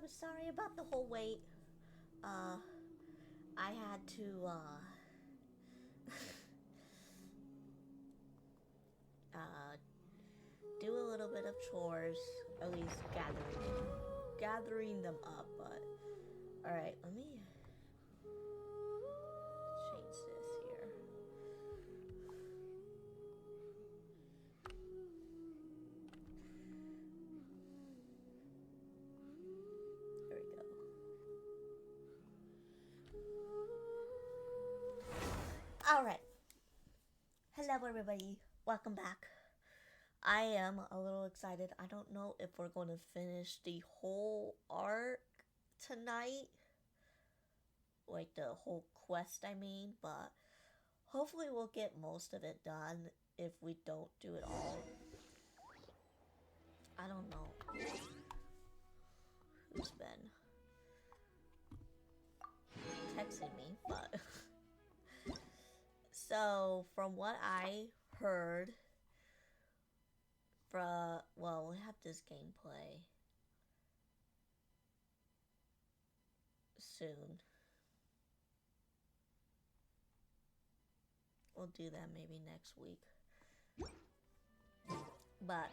sorry about the whole wait. I had to, uh, do a little bit of chores, at least gathering them up, but, alright, let me change this here. There we go. Alright. Hello everybody, welcome back. I am a little excited. I don't know if we're going to finish the whole arc tonight. Like the whole quest, I mean, but hopefully we'll get most of it done if we don't do it all. I don't know who's been texting me, but so from what I heard, well, we have this gameplay soon. We'll do that maybe next week. But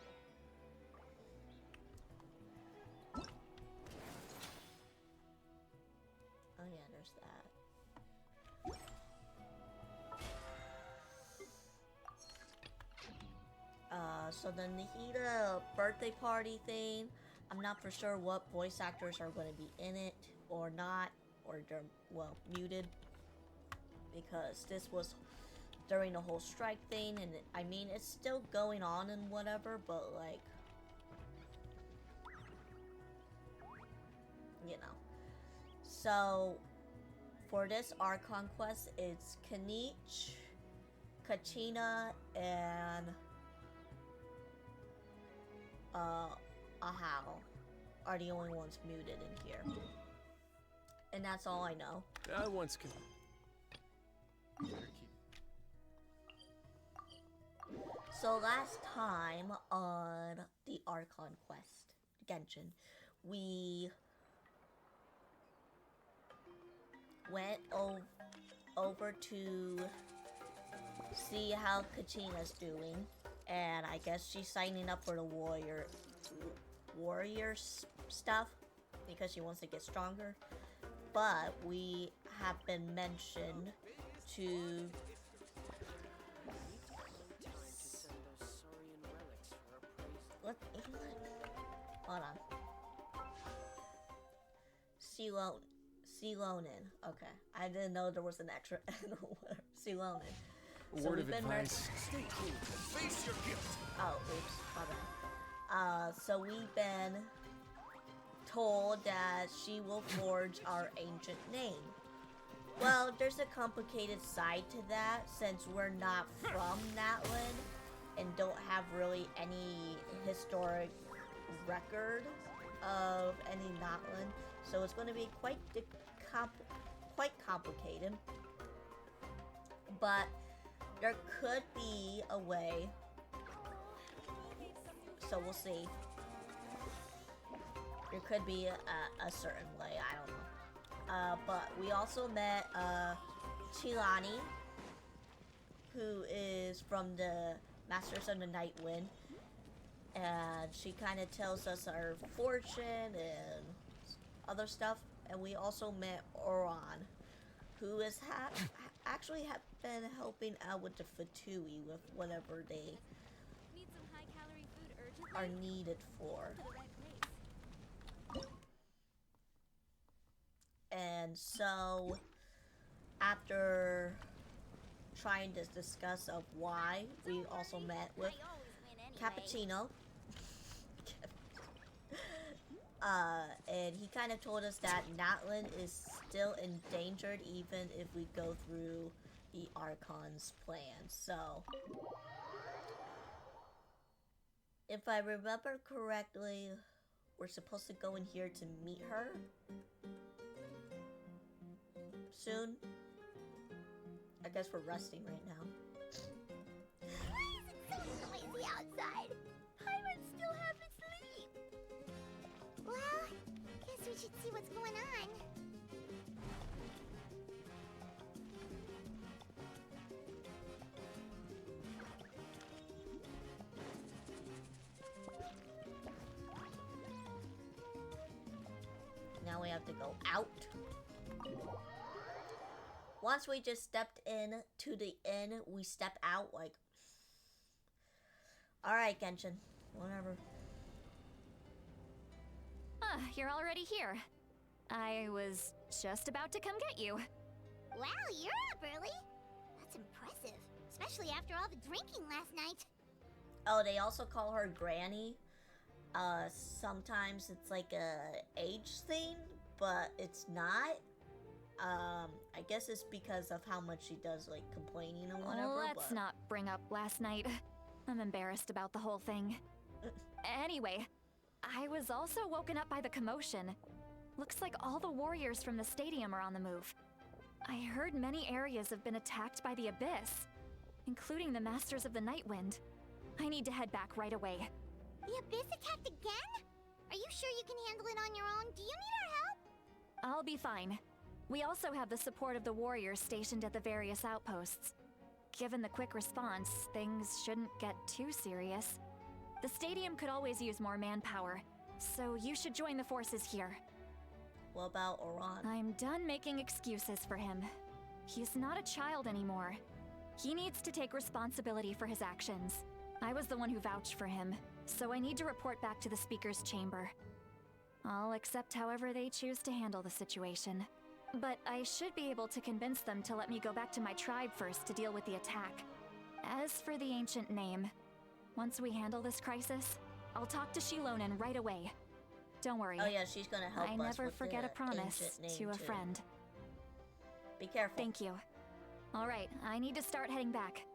oh yeah, there's that. So the Nahida birthday party thing, I'm not for sure what voice actors are going to be in it or not, or they're, well, muted, because this was during the whole strike thing, and I mean, it's still going on and whatever, but like, you know. So, for this Archon Quest, it's Kanich, Kachina, and Ahau are the only ones muted in here. And that's all I know. I once can. So last time on the Archon Quest, Genshin, we went over to see how Kachina's doing, and I guess she's signing up for the warrior stuff because she wants to get stronger. But we have been mentioned to hold on. Celonin. Okay. I didn't know there was an extra N or whatever. Celonin. So word of advice. Stay cool. Face your guilt. Oh, oops. Okay. So we've been told that she will forge our ancient name. Well, there's a complicated side to that, since we're not from Natlan and don't have really any historic record of any Natlan, so it's going to be quite complicated. But there could be a way, so we'll see. There could be a certain way, I don't know. But we also met Chilani, who is from the Masters of the Night Wind, and she kind of tells us our fortune and other stuff. And we also met Oron, who is actually been helping out with the Fatui with whatever they Need some high-calorie food urgently? are needed for. And so, after trying to discuss of why, we also met with Cappuccino. And he kind of told us that Natlan is still endangered even if we go through the Archon's plan. So, if I remember correctly, we're supposed to go in here to meet her soon. I guess we're resting right now. Why is it so noisy outside? I would still have asleep. Well, guess we should Let's see what's going on. Now we have to go out. Once we just stepped in to the inn, we step out like... Alright, Genshin. Whatever. You're already here. I was just about to come get you. Wow, you're up early. That's impressive, especially after all the drinking last night. Oh, they also call her Granny. Sometimes it's like a age thing, but it's not. I guess it's because of how much she does, like, complaining and whatever. Let's not bring up last night. I'm embarrassed about the whole thing. Anyway, I was also woken up by the commotion. Looks like all the warriors from the stadium are on the move. I heard many areas have been attacked by the Abyss, including the Masters of the Nightwind. I need to head back right away. The Abyss attacked again? Are you sure you can handle it on your own? Do you need our help? I'll be fine. We also have the support of the warriors stationed at the various outposts. Given the quick response, things shouldn't get too serious. The stadium could always use more manpower, so you should join the forces here. What about Oran? I'm done making excuses for him. He's not a child anymore. He needs to take responsibility for his actions. I was the one who vouched for him, so I need to report back to the Speaker's Chamber. I'll accept however they choose to handle the situation. But I should be able to convince them to let me go back to my tribe first to deal with the attack. As for the ancient name, once we handle this crisis, I'll talk to Shilonen right away. Don't worry. Oh yeah, she's gonna help us. I never with forget the a promise ancient name to a too. friend. Be careful. Thank you. All right, I need to start heading back.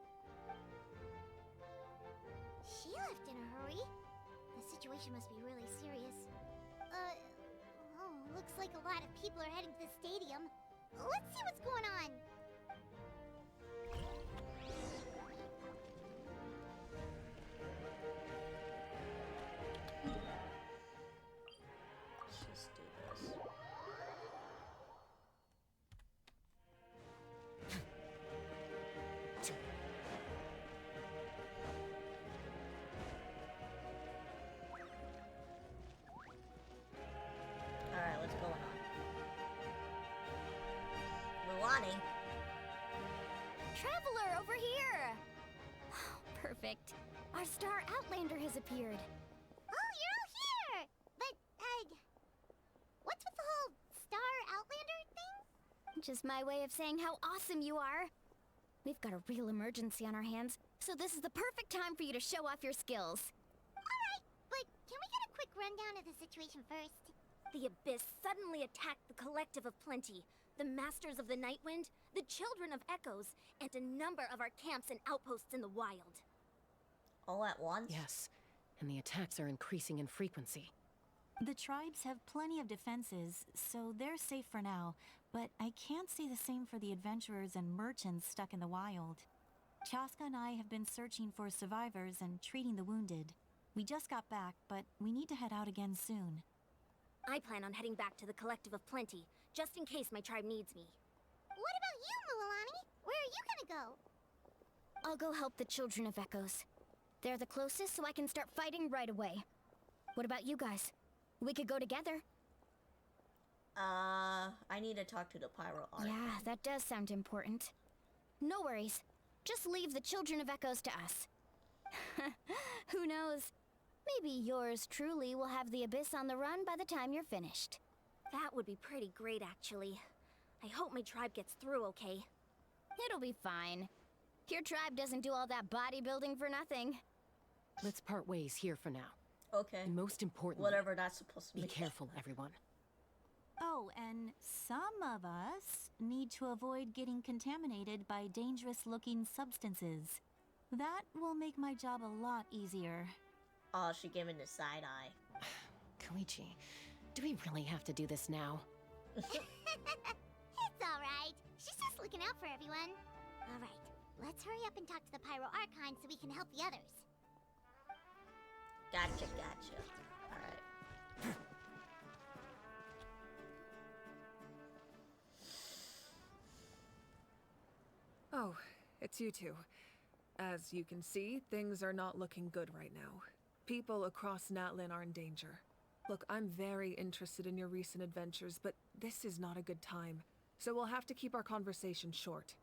She left in a hurry. The situation must be really serious. Looks like a lot of people are heading to the stadium. Let's see what's going on. Let's just do this. Alright, what's going on? Milani. Traveler, over here! Perfect. Our star Outlander has appeared. Oh, you're all here! But, what's with the whole Star Outlander thing? Just my way of saying how awesome you are. We've got a real emergency on our hands, so this is the perfect time for you to show off your skills. Alright, but can we get a quick rundown of the situation first? The Abyss suddenly attacked the Collective of Plenty, the Masters of the Nightwind, the Children of Echoes, and a number of our camps and outposts in the wild. All at once? Yes, and the attacks are increasing in frequency. The tribes have plenty of defenses, so they're safe for now, but I can't say the same for the adventurers and merchants stuck in the wild. Chaska and I have been searching for survivors and treating the wounded. We just got back, but we need to head out again soon. I plan on heading back to the Collective of Plenty, just in case my tribe needs me. What about you, Mualani? Where are you gonna go? I'll go help the Children of Echoes. They're the closest, so I can start fighting right away. What about you guys? We could go together. I need to talk to the Pyro Art. Yeah, that does sound important. No worries. Just leave the Children of Echoes to us. Who knows? Maybe yours truly will have the Abyss on the run by the time you're finished. That would be pretty great, actually. I hope my tribe gets through okay. It'll be fine. Your tribe doesn't do all that bodybuilding for nothing. Let's part ways here for now. Okay. And most importantly, Whatever that's supposed to be mean. careful, everyone. Oh, and some of us need to avoid getting contaminated by dangerous-looking substances. That will make my job a lot easier. Oh, she gave him the side eye. Koichi, do we really have to do this now? It's alright. She's just looking out for everyone. Alright, let's hurry up and talk to the Pyro Archon so we can help the others. Gotcha. Alright. Oh, it's you two. As you can see, things are not looking good right now. People across Natlin are in danger. Look, I'm very interested in your recent adventures, but this is not a good time. So we'll have to keep our conversation short.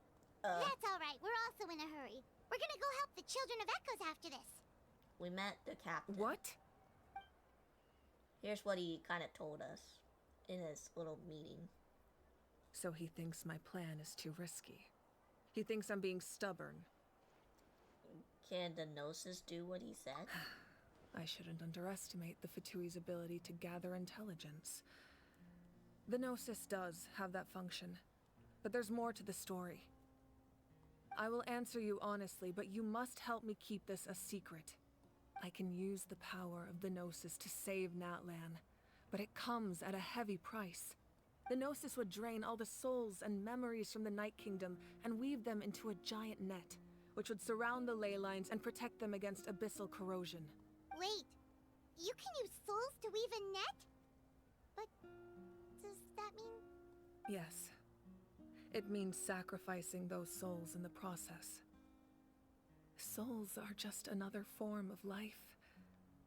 That's alright, we're also in a hurry. We're gonna go help the Children of Echoes after this. We met the captain. What? Here's what he kind of told us in his little meeting. So he thinks my plan is too risky. He thinks I'm being stubborn. Can the Gnosis do what he said? I shouldn't underestimate the Fatui's ability to gather intelligence. The Gnosis does have that function, but there's more to the story. I will answer you honestly, but you must help me keep this a secret. I can use the power of the Gnosis to save Natlan, but it comes at a heavy price. The Gnosis would drain all the souls and memories from the Night Kingdom and weave them into a giant net, which would surround the ley lines and protect them against abyssal corrosion. Wait, you can use souls to weave a net? But does that mean... Yes. It means sacrificing those souls in the process. Souls are just another form of life.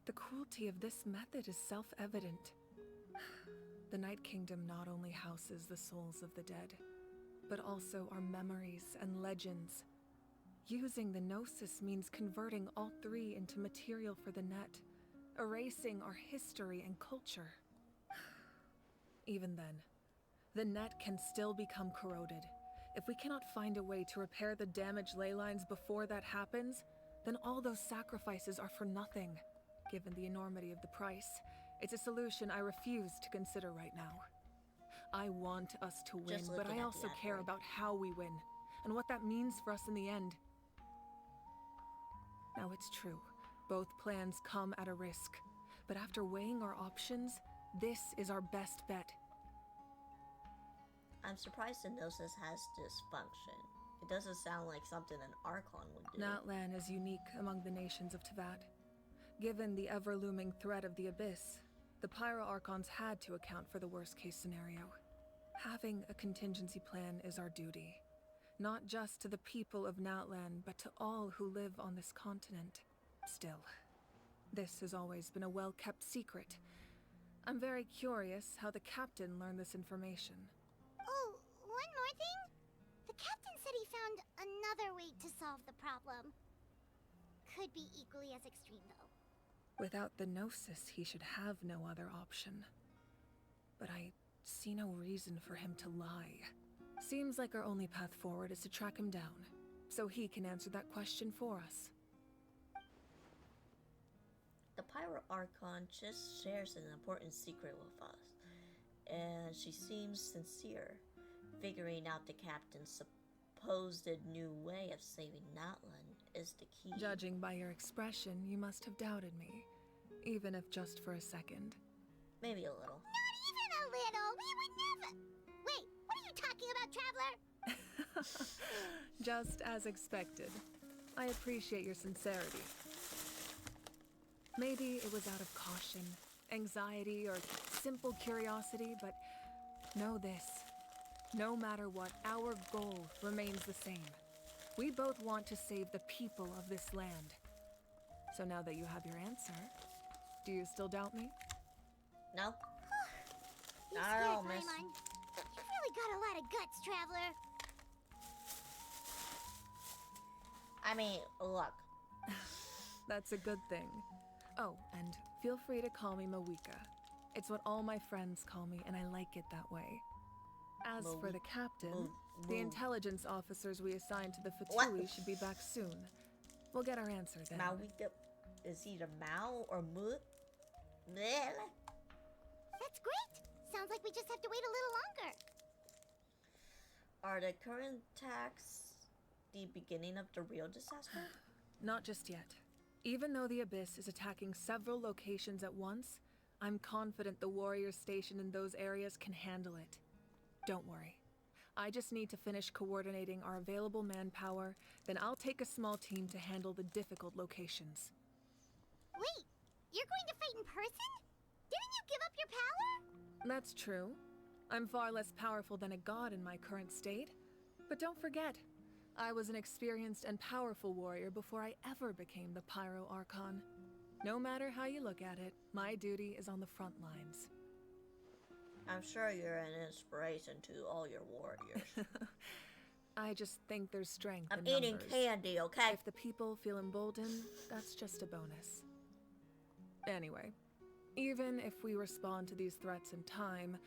The cruelty of this method is self-evident. The Night Kingdom not only houses the souls of the dead, but also our memories and legends. Using the Gnosis means converting all three into material for the net, erasing our history and culture. Even then, the net can still become corroded. If we cannot find a way to repair the damaged ley lines before that happens, then all those sacrifices are for nothing. Given the enormity of the price, it's a solution I refuse to consider right now. I want us to win, but I also care about how we win, and what that means for us in the end. Now it's true, both plans come at a risk, but after weighing our options, this is our best bet. I'm surprised the Gnosis has dysfunction. It doesn't sound like something an Archon would do. Natlan is unique among the nations of Teyvat. Given the ever-looming threat of the Abyss, the Pyro Archons had to account for the worst-case scenario. Having a contingency plan is our duty. Not just to the people of Natlan, but to all who live on this continent. Still, this has always been a well-kept secret. I'm very curious how the captain learned this information. Oh, one more thing? The captain said he found another way to solve the problem. Could be equally as extreme, though. Without the Gnosis, he should have no other option. But I see no reason for him to lie. Seems like our only path forward is to track him down, so he can answer that question for us. The Pyro Archon just shares an important secret with us, and she seems sincere. Figuring out the captain's supposed new way of saving Natlan is the key. Judging by your expression, you must have doubted me, even if just for a second. Maybe a little. Not even a little! We would never... Wait, what are you talking about, Traveler? Just as expected. I appreciate your sincerity. Maybe it was out of caution, anxiety, or simple curiosity, but know this. No matter what, our goal remains the same. We both want to save the people of this land. So now that you have your answer, do you still doubt me? No. You Not at scared all, miss. Paimon. You've really got a lot of guts, Traveler. I mean, look. That's a good thing. Oh, and feel free to call me Mawika. It's what all my friends call me, and I like it that way. As for the captain, the intelligence officers we assigned to the Fatui should be back soon. We'll get our answer then. Mawika is either Mao or Mu. That's great! Sounds like we just have to wait a little longer. Are the current attacks the beginning of the real disaster? Not just yet. Even though the Abyss is attacking several locations at once, I'm confident the warriors stationed in those areas can handle it. Don't worry. I just need to finish coordinating our available manpower, then I'll take a small team to handle the difficult locations. Wait, you're going to fight in person? Didn't you give up your power? That's true. I'm far less powerful than a god in my current state. But don't forget, I was an experienced and powerful warrior before I ever became the Pyro Archon. No matter how you look at it, my duty is on the front lines. I'm sure you're an inspiration to all your warriors. I just think there's strength I'm in eating numbers. candy, okay? If the people feel emboldened, that's just a bonus. Anyway, even if we respond to these threats in time,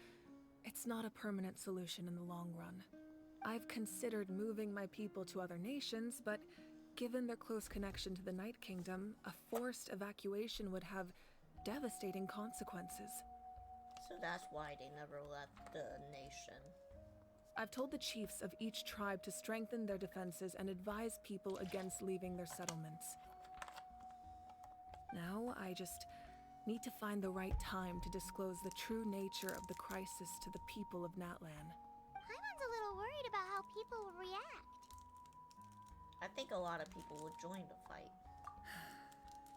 it's not a permanent solution in the long run. I've considered moving my people to other nations, but given their close connection to the Night Kingdom, a forced evacuation would have devastating consequences. So that's why they never left the nation. I've told the chiefs of each tribe to strengthen their defenses and advise people against leaving their settlements. Now, I just need to find the right time to disclose the true nature of the crisis to the people of Natlan. Paimon's a little worried about how people will react. I think a lot of people would join the fight.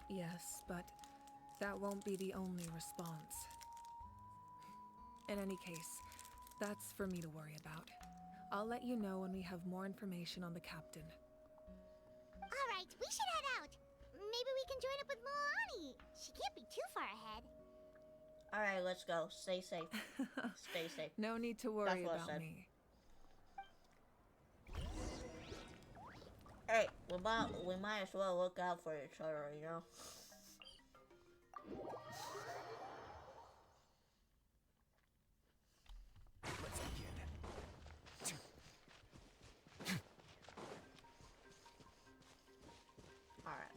Yes, but that won't be the only response. In any case, that's for me to worry about. I'll let you know when we have more information on the captain. Alright, we should head out. Maybe we can join up with Milani. She can't be too far ahead. Alright, let's go. Stay safe. Stay safe. No need to worry That's what I about said. me. Hey, we might as well look out for each other, you know? Let's begin. Alright.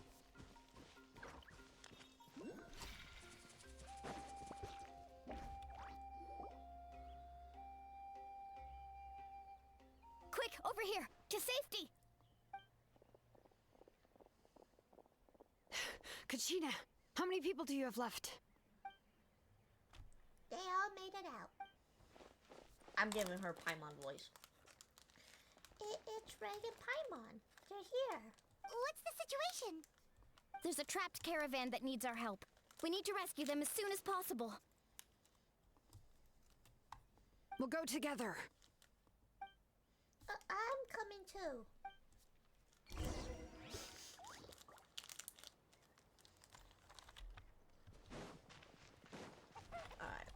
Quick, over here! To safety! Kachina, how many people do you have left? They all made it out. I'm giving her Paimon voice. It's Reg and Paimon. They're here. What's the situation? There's a trapped caravan that needs our help. We need to rescue them as soon as possible. We'll go together. I'm coming too. Alright.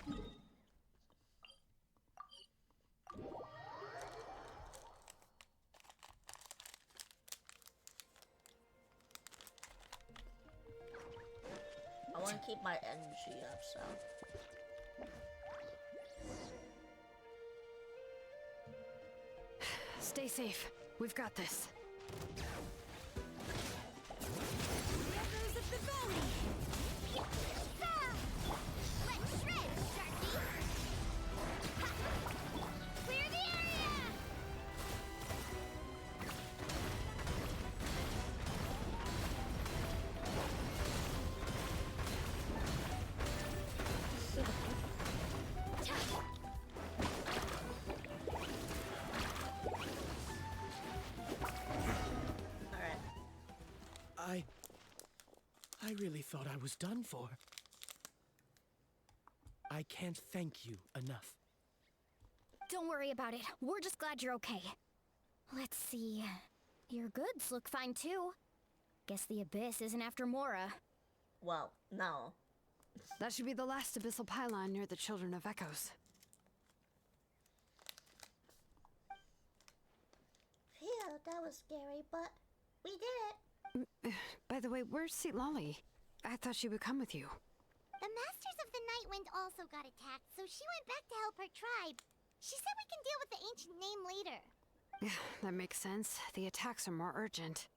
I want to keep my energy up, so. Stay safe. We've got this. Echoes of the valley! Let's shred, Sharky! Clear the area! Alright. I really thought I was done for. I can't thank you enough. Don't worry about it. We're just glad you're okay. Let's see. Your goods look fine too. Guess the Abyss isn't after Mora. Well, no. That should be the last abyssal pylon near the Children of Echoes. Phew, that was scary, but we did it. By the way, where's Seat Lolly? I thought she would come with you. The Masters of the Nightwind also got attacked, so she went back to help her tribe. She said we can deal with the ancient name later. Yeah, that makes sense. The attacks are more urgent.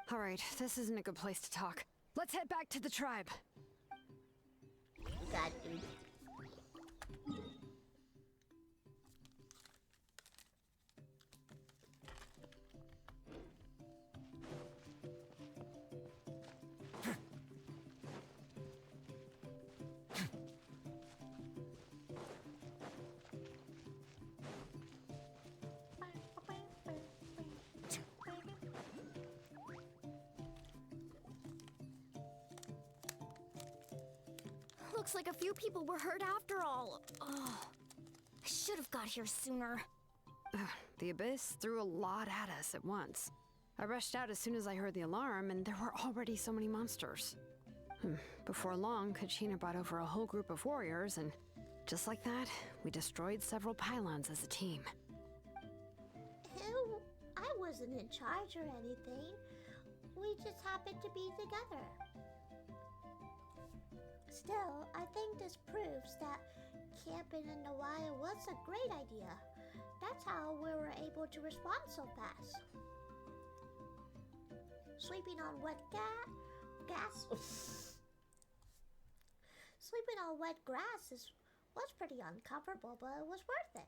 Alright, this isn't a good place to talk. Let's head back to the tribe. You got it, dude. Looks like a few people were hurt after all. Oh, I should have got here sooner. The Abyss threw a lot at us at once. I rushed out as soon as I heard the alarm, and there were already so many monsters. Before long, Kachina brought over a whole group of warriors, and just like that, we destroyed several pylons as a team. I wasn't in charge or anything. We just happened to be together. Still, I think this proves that camping in the wild was a great idea. That's how we were able to respond so fast. Sleeping on wet Sleeping on wet grass was pretty uncomfortable, but it was worth it.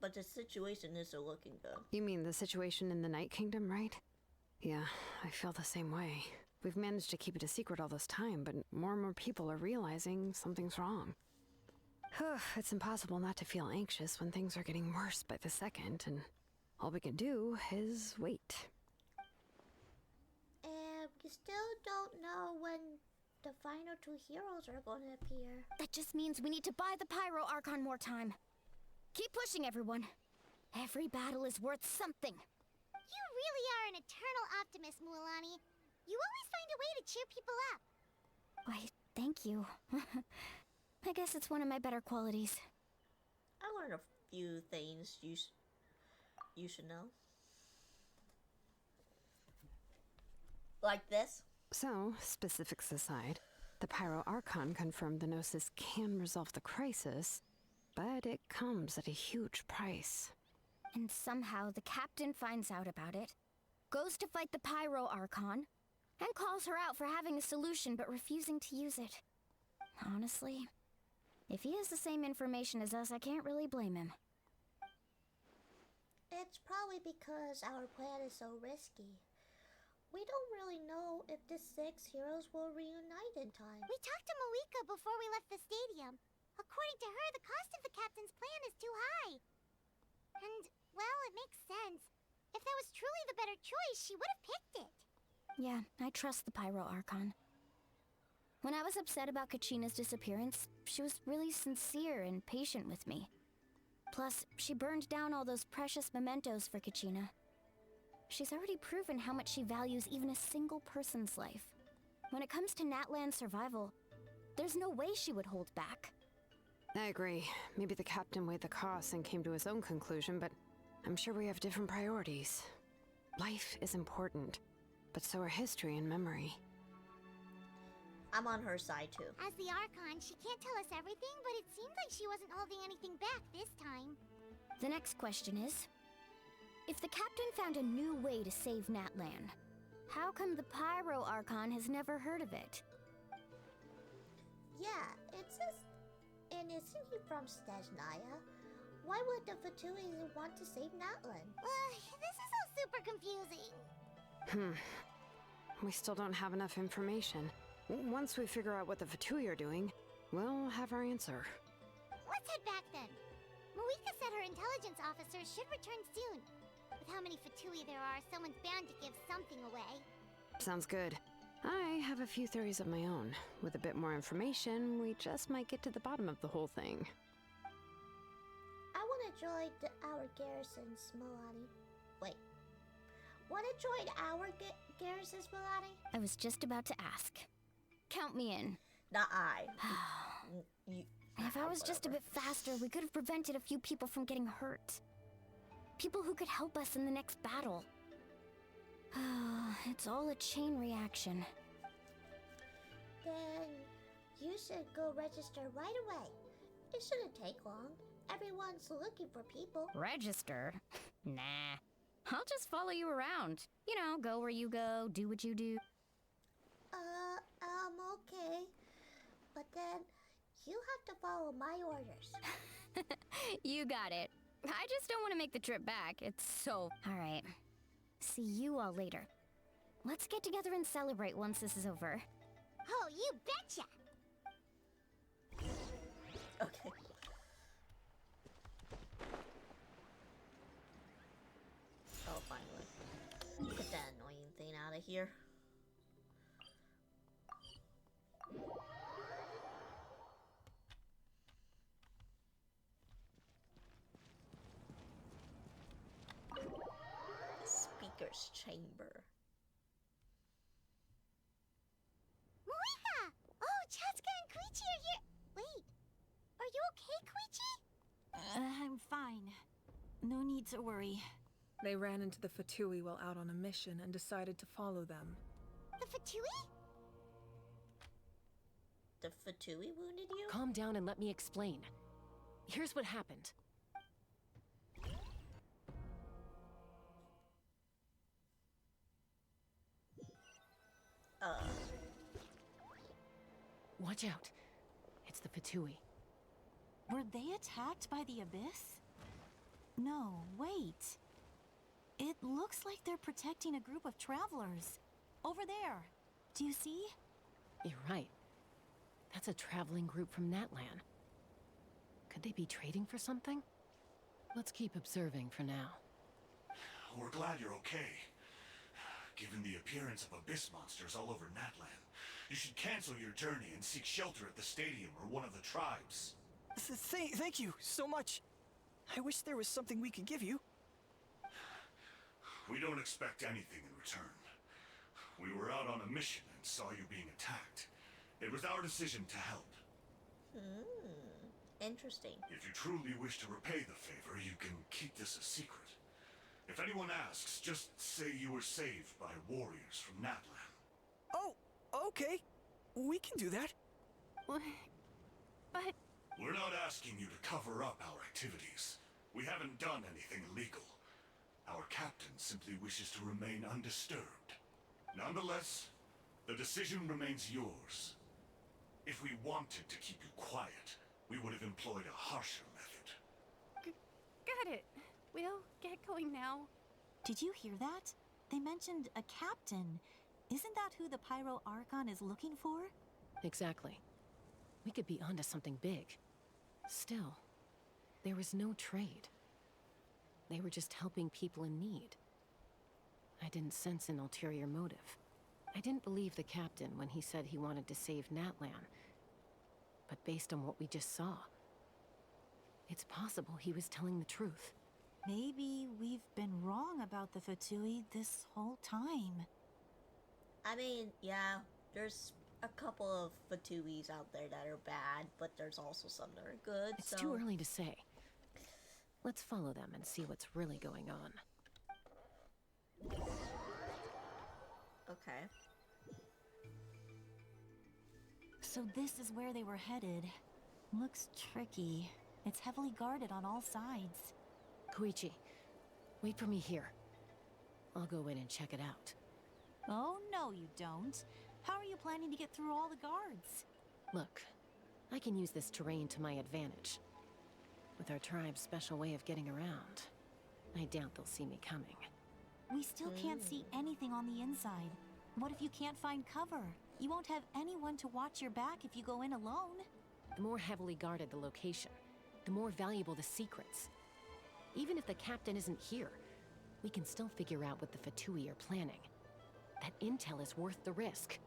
But the situation isn't looking good. You mean the situation in the Night Kingdom, right? Yeah, I feel the same way. We've managed to keep it a secret all this time, but more and more people are realizing something's wrong. It's impossible not to feel anxious when things are getting worse by the second, and all we can do is wait. And we still don't know when the final two heroes are going to appear. That just means we need to buy the Pyro Archon more time. Keep pushing, everyone. Every battle is worth something. You really are an eternal optimist, Mualani. You always find a way to cheer people up. Why, thank you. I guess it's one of my better qualities. I learned a few things you should know. Like this. So, specifics aside, the Pyro Archon confirmed the Gnosis can resolve the crisis, but it comes at a huge price. And somehow the captain finds out about it, goes to fight the Pyro Archon, and calls her out for having a solution but refusing to use it. Honestly, if he has the same information as us, I can't really blame him. It's probably because our plan is so risky. We don't really know if the 6 heroes will reunite in time. We talked to Moika before we left the stadium. According to her, the cost of the captain's plan is too high. And, well, it makes sense. If that was truly the better choice, she would have picked it. Yeah, I trust the Pyro Archon. When I was upset about Kachina's disappearance, she was really sincere and patient with me. Plus, she burned down all those precious mementos for Kachina. She's already proven how much she values even a single person's life. When it comes to Natlan's survival, there's no way she would hold back. I agree. Maybe the captain weighed the costs and came to his own conclusion, but I'm sure we have different priorities. Life is important, but so are history and memory. I'm on her side too. As the Archon, she can't tell us everything, but it seemed like she wasn't holding anything back this time. The next question is, if the captain found a new way to save Natlan, how come the Pyro Archon has never heard of it? Yeah, it says, and isn't he from Stejnaya? Why would the Fatui want to save Natlan? This is all super confusing. We still don't have enough information. Once we figure out what the Fatui are doing, we'll have our answer. Let's head back then. Moika said her intelligence officers should return soon. With how many Fatui there are, someone's bound to give something away. Sounds good. I have a few theories of my own. With a bit more information, we just might get to the bottom of the whole thing. I want to join our garrisons, Milani. Wait. Want to join our garrisons, Milani? I was just about to ask. Count me in. Not I. If I was just a bit faster, we could have prevented a few people from getting hurt. People who could help us in the next battle. It's all a chain reaction. Then you should go register right away. It shouldn't take long. Everyone's looking for people. Register? Nah. I'll just follow you around. You know, go where you go, do what you do. Okay. But then, you have to follow my orders. You got it. I just don't want to make the trip back. It's so... Alright. See you all later. Let's get together and celebrate once this is over. Oh, you betcha! Okay. Oh, finally. Get that annoying thing out of here. Master's Chamber. Moika! Oh, Chaska and Koichi are here. Wait, are you okay, Koichi? I'm fine. No need to worry. They ran into the Fatui while out on a mission and decided to follow them. The Fatui? The Fatui wounded you? Calm down and let me explain. Here's what happened. Watch out. It's the Fatui. Were they attacked by the Abyss? No, wait. It looks like they're protecting a group of travelers. Over there. Do you see? You're right. That's a traveling group from Natlan. Could they be trading for something? Let's keep observing for now. We're glad you're okay. Given the appearance of abyss monsters all over Natlan, you should cancel your journey and seek shelter at the stadium or one of the tribes. Thank you so much. I wish there was something we could give you. We don't expect anything in return. We were out on a mission and saw you being attacked. It was our decision to help. Interesting. If you truly wish to repay the favor, you can keep this a secret. If anyone asks, just say you were saved by warriors from Natlan. Oh, okay. We can do that. But... We're not asking you to cover up our activities. We haven't done anything illegal. Our captain simply wishes to remain undisturbed. Nonetheless, the decision remains yours. If we wanted to keep you quiet, we would have employed a harsher method. Got it. We'll get going now. Did you hear that? They mentioned a captain. Isn't that who the Pyro Archon is looking for? Exactly. We could be onto something big. Still, there was no trade. They were just helping people in need. I didn't sense an ulterior motive. I didn't believe the captain when he said he wanted to save Natlan. But based on what we just saw, it's possible he was telling the truth. Maybe we've been wrong about the Fatui this whole time. I mean, yeah, there's a couple of Fatuis out there that are bad, but there's also some that are good, It's so... too early to say. Let's follow them and see what's really going on. Okay. So this is where they were headed. Looks tricky. It's heavily guarded on all sides. Koichi, wait for me here. I'll go in and check it out. Oh, no you don't. How are you planning to get through all the guards? Look, I can use this terrain to my advantage. With our tribe's special way of getting around, I doubt they'll see me coming. We still can't see anything on the inside. What if you can't find cover? You won't have anyone to watch your back if you go in alone. The more heavily guarded the location, the more valuable the secrets. Even if the captain isn't here, we can still figure out what the Fatui are planning. That intel is worth the risk.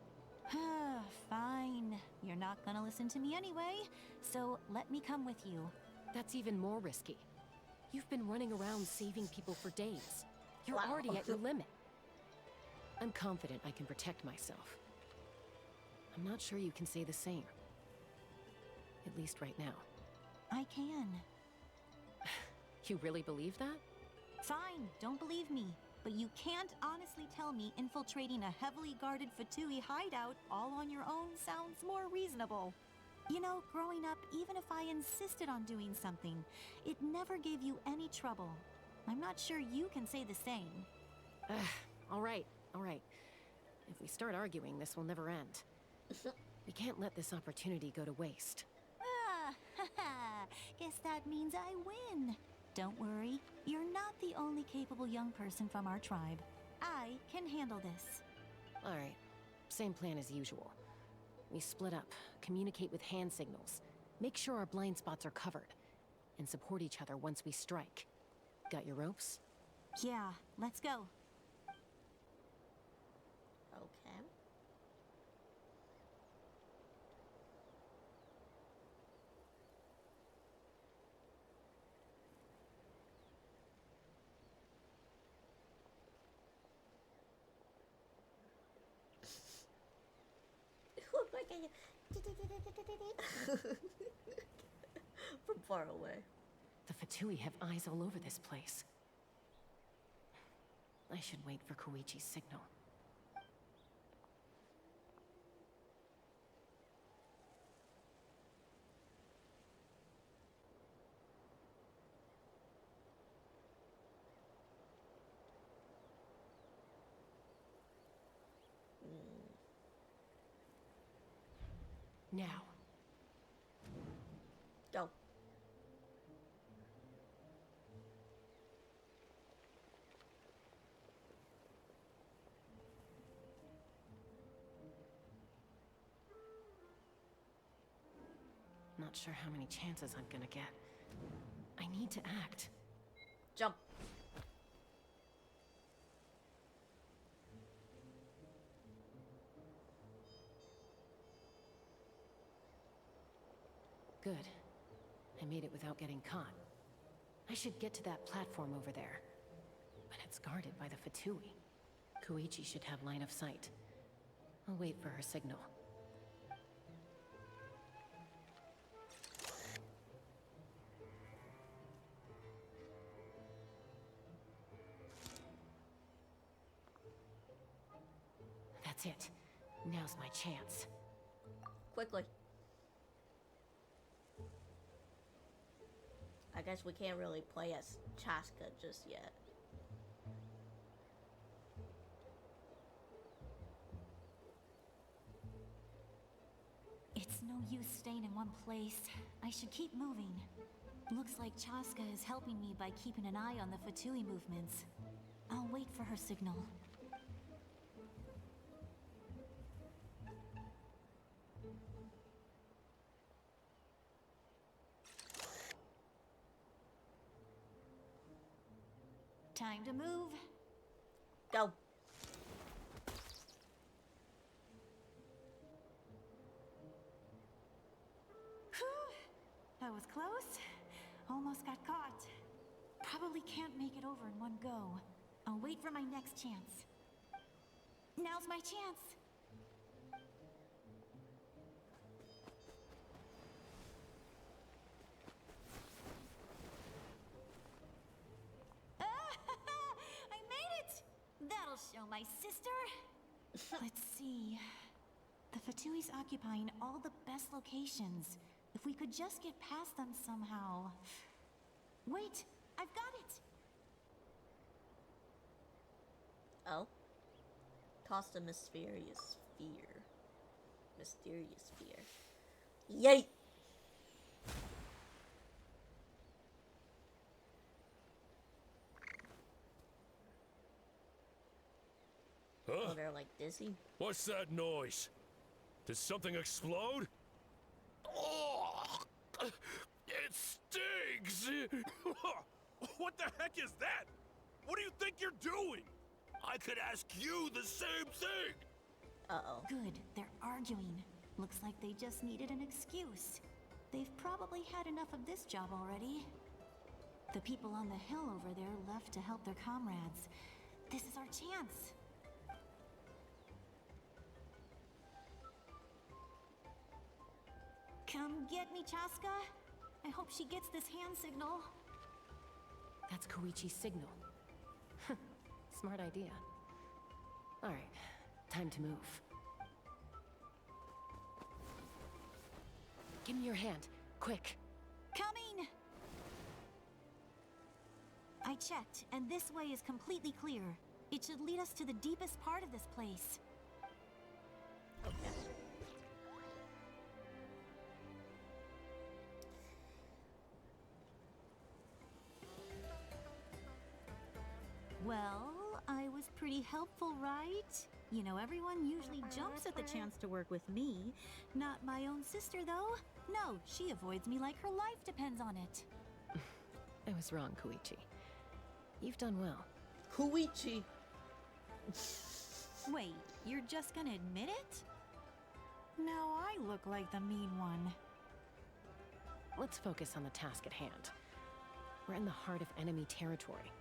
Fine. You're not gonna listen to me anyway, so let me come with you. That's even more risky. You've been running around saving people for days. You're Wow. already at your limit. I'm confident I can protect myself. I'm not sure you can say the same. At least right now. I can. You really believe that? Fine, don't believe me. But you can't honestly tell me infiltrating a heavily guarded Fatui hideout all on your own sounds more reasonable. You know, growing up, even if I insisted on doing something, it never gave you any trouble. I'm not sure you can say the same. All right. If we start arguing, this will never end. We can't let this opportunity go to waste. Guess that means I win. Don't worry, you're not the only capable young person from our tribe. I can handle this. All right, same plan as usual. We split up, communicate with hand signals, make sure our blind spots are covered, and support each other once we strike. Got your ropes? Yeah, let's go. Okay. From far away. The Fatui have eyes all over this place. I should wait for Koichi's signal. Now. Go. Not sure how many chances I'm gonna get. I need to act. Jump. Good. I made it without getting caught. I should get to that platform over there. But it's guarded by the Fatui. Koichi should have line of sight. I'll wait for her signal. That's it. Now's my chance. Quickly. I guess we can't really play as Chaska just yet. It's no use staying in one place. I should keep moving. Looks like Chaska is helping me by keeping an eye on the Fatui movements. I'll wait for her signal. Time to move. Go. That was close. Almost got caught. Probably can't make it over in one go. I'll wait for my next chance. Now's my chance. I made it! That'll show my sister. Let's see. The Fatui's occupying all the best locations. If we could just get past them somehow. Wait, I've got it! Oh. Toss the mysterious sphere. Mysterious sphere. Yay! Huh? Oh, they're like dizzy. What's that noise? Did something explode? Oh, it stinks! What the heck is that? What do you think you're doing? I could ask you the same thing! Uh-oh. Good, they're arguing. Looks like they just needed an excuse. They've probably had enough of this job already. The people on the hill over there left to help their comrades. This is our chance. Come get me, Chaska. I hope she gets this hand signal. That's Koichi's signal. Smart idea. Alright, time to move. Give me your hand, quick. Coming! I checked, and this way is completely clear. It should lead us to the deepest part of this place. Okay. Well, I was pretty helpful, right? You know, everyone usually jumps at the chance to work with me. Not my own sister, though. No, she avoids me like her life depends on it. I was wrong, Koichi. You've done well. Koichi. Wait, you're just gonna admit it? Now I look like the mean one. Let's focus on the task at hand. We're in the heart of enemy territory.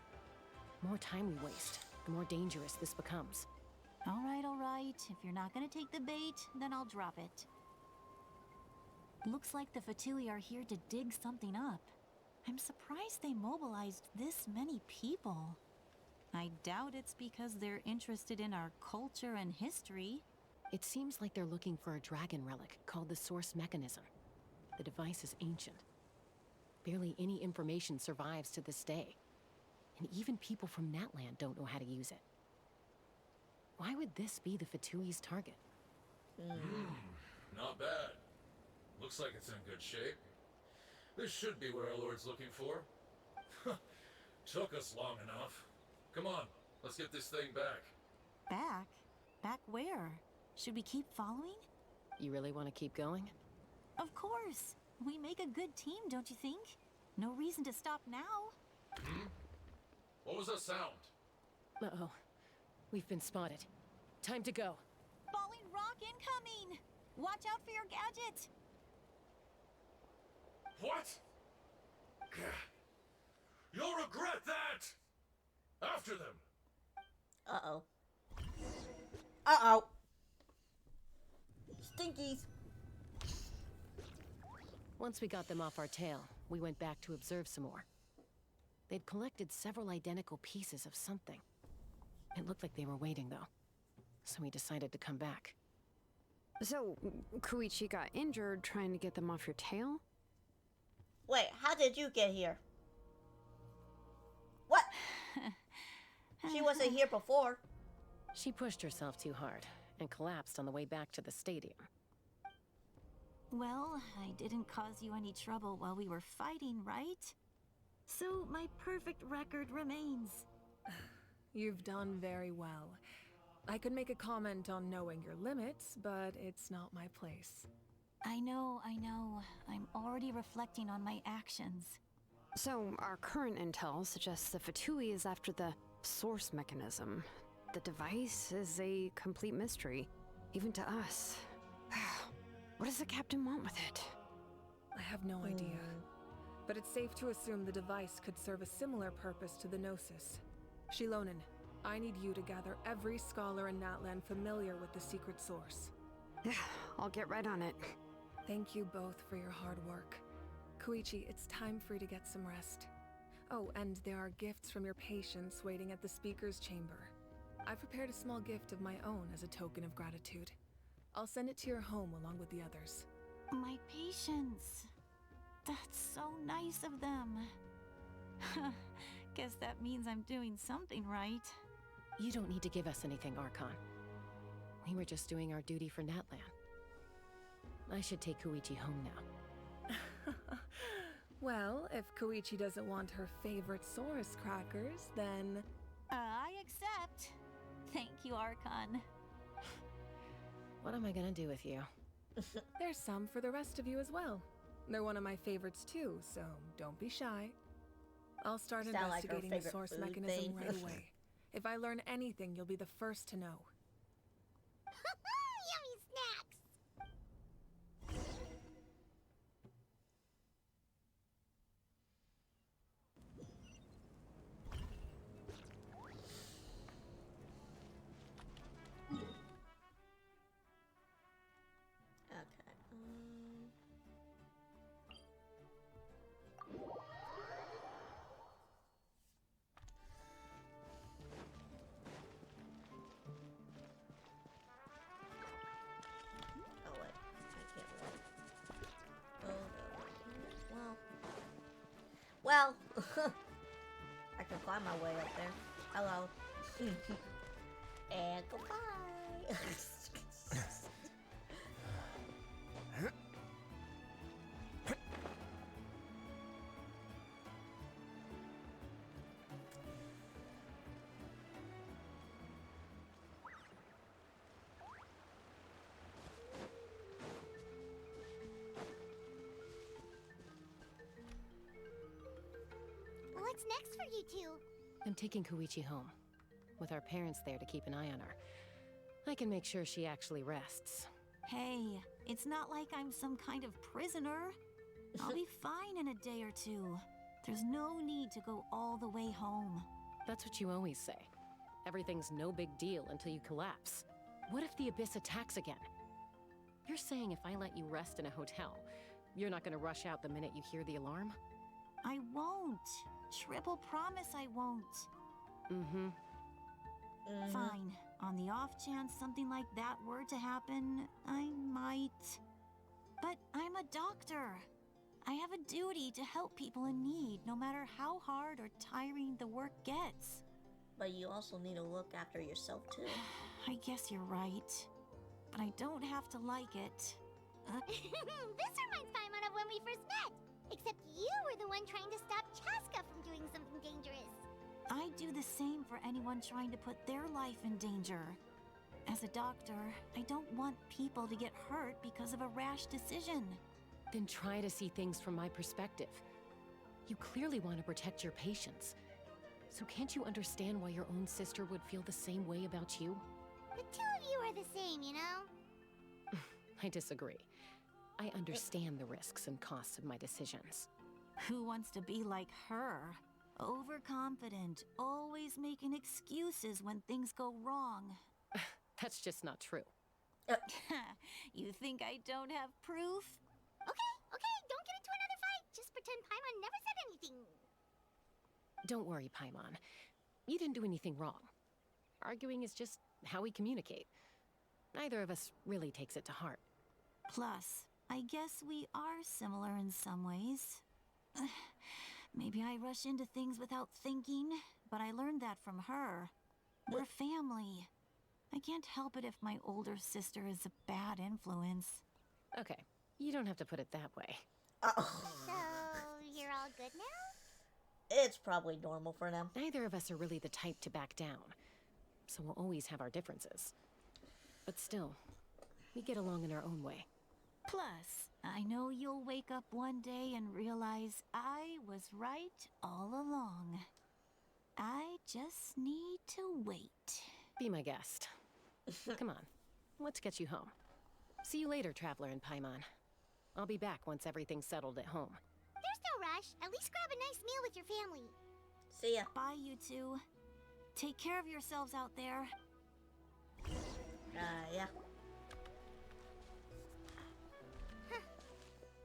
The more time we waste, the more dangerous this becomes. All right, all right. If you're not gonna take the bait, then I'll drop it. Looks like the Fatui are here to dig something up. I'm surprised they mobilized this many people. I doubt it's because they're interested in our culture and history. It seems like they're looking for a dragon relic called the Source Mechanism. The device is ancient. Barely any information survives to this day. And even people from Natland don't know how to use it. Why would this be the Fatui's target? Not bad. Looks like it's in good shape. This should be where our Lord's looking for. Took us long enough. Come on, let's get this thing back. Back? Back where? Should we keep following? You really want to keep going? Of course. We make a good team, don't you think? No reason to stop now. What was that sound? Uh-oh. We've been spotted. Time to go. Falling rock incoming! Watch out for your gadget! What? You'll regret that! After them! Uh-oh. Uh-oh. Stinkies. Once we got them off our tail, we went back to observe some more. They'd collected several identical pieces of something. It looked like they were waiting, though. So we decided to come back. So, Koichi got injured trying to get them off your tail? Wait, how did you get here? What? She wasn't here before. She pushed herself too hard and collapsed on the way back to the stadium. Well, I didn't cause you any trouble while we were fighting, right? So my perfect record remains. You've done very well. I could make a comment on knowing your limits, but it's not my place. I know. I'm already reflecting on my actions. So, our current intel suggests the Fatui is after the Source Mechanism. The device is a complete mystery, even to us. What does the captain want with it? I have no idea. But it's safe to assume the device could serve a similar purpose to the Gnosis. Shilonen, I need you to gather every scholar in Natland familiar with the secret source. Yeah, I'll get right on it. Thank you both for your hard work. Koichi, it's time for you to get some rest. Oh, and there are gifts from your patients waiting at the speaker's chamber. I've prepared a small gift of my own as a token of gratitude. I'll send it to your home along with the others. My patience. That's so nice of them. Guess that means I'm doing something right. You don't need to give us anything, Archon. We were just doing our duty for Natland. I should take Koichi home now. Well, if Koichi doesn't want her favorite Saurus crackers, then... I accept. Thank you, Archon. What am I gonna do with you? There's some for the rest of you as well. They're one of my favorites too, so don't be shy. I'll start Sound like her investigating the favorite source food mechanism thing. right away. If I learn anything, you'll be the first to know. Yummy snacks! Okay. Oh wait, I can't walk. Oh no. Well, I can find my way up there. Hello. And goodbye. What's next for you two? I'm taking Koichi home. With our parents there to keep an eye on her. I can make sure she actually rests. Hey, it's not like I'm some kind of prisoner. I'll be fine in a day or two. There's no need to go all the way home. That's what you always say. Everything's no big deal until you collapse. What if the Abyss attacks again? You're saying if I let you rest in a hotel, You're not gonna rush out the minute you hear the alarm? I won't. Triple promise I won't. Mm-hmm. Fine. On the off chance something like that were to happen, I might. But I'm a doctor. I have a duty to help people in need, no matter how hard or tiring the work gets. But you also need to look after yourself too. I guess you're right. But I don't have to like it. This reminds Paimon of when we first met. Except you were the one trying to stop Chaska from doing something dangerous. I do the same for anyone trying to put their life in danger. As a doctor, I don't want people to get hurt because of a rash decision. Then try to see things from my perspective. You clearly want to protect your patients. So can't you understand why your own sister would feel the same way about you? The two of you are the same, you know? I disagree. I understand the risks and costs of my decisions. Who wants to be like her? Overconfident, always making excuses when things go wrong. That's just not true. You think I don't have proof? Okay, don't get into another fight. Just pretend Paimon never said anything. Don't worry, Paimon. You didn't do anything wrong. Arguing is just how we communicate. Neither of us really takes it to heart. Plus, I guess we are similar in some ways. Maybe I rush into things without thinking, but I learned that from her. We're family. I can't help it if my older sister is a bad influence. Okay, you don't have to put it that way. So, you're all good now? It's probably normal for them. Neither of us are really the type to back down, so we'll always have our differences. But still, we get along in our own way. Plus, I know you'll wake up one day and realize I was right all along. I just need to wait. Be my guest. Come on, let's get you home. See you later, Traveler and Paimon. I'll be back once everything's settled at home. There's no rush. At least grab a nice meal with your family. See ya. Bye, you two. Take care of yourselves out there. Yeah.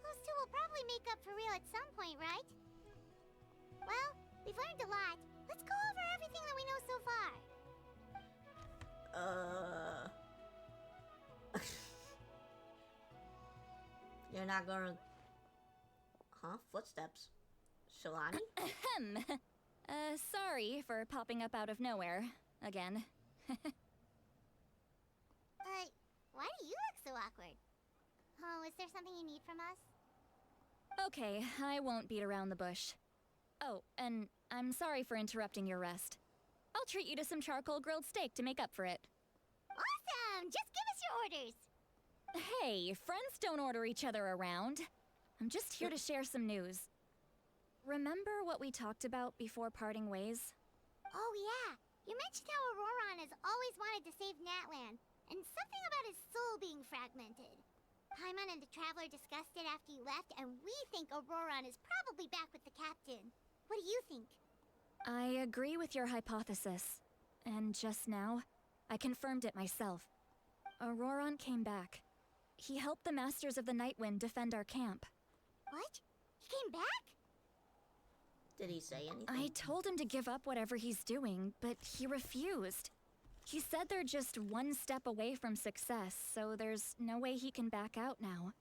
Those two will probably make up for real at some point, right? Well, we've learned a lot. Let's go over everything that we know so far. You're not gonna... Huh? Footsteps. Shalani? Ahem. Sorry for popping up out of nowhere. Again. Why do you look so awkward? Oh, is there something you need from us? Okay, I won't beat around the bush. Oh, and I'm sorry for interrupting your rest. I'll treat you to some charcoal grilled steak to make up for it. Awesome! Just give us your orders! Hey, friends don't order each other around. I'm just here to share some news. Remember what we talked about before parting ways? Oh yeah, you mentioned how Auroron has always wanted to save Natlan, and something about his soul being fragmented. Paimon and the Traveler discussed it after you left, and we think Auroron is probably back with the captain. What do you think? I agree with your hypothesis. And just now, I confirmed it myself. Auroron came back. He helped the Masters of the Nightwind defend our camp. What? He came back? Did he say anything? I told him to give up whatever he's doing, but he refused. He said they're just one step away from success, so there's no way he can back out now.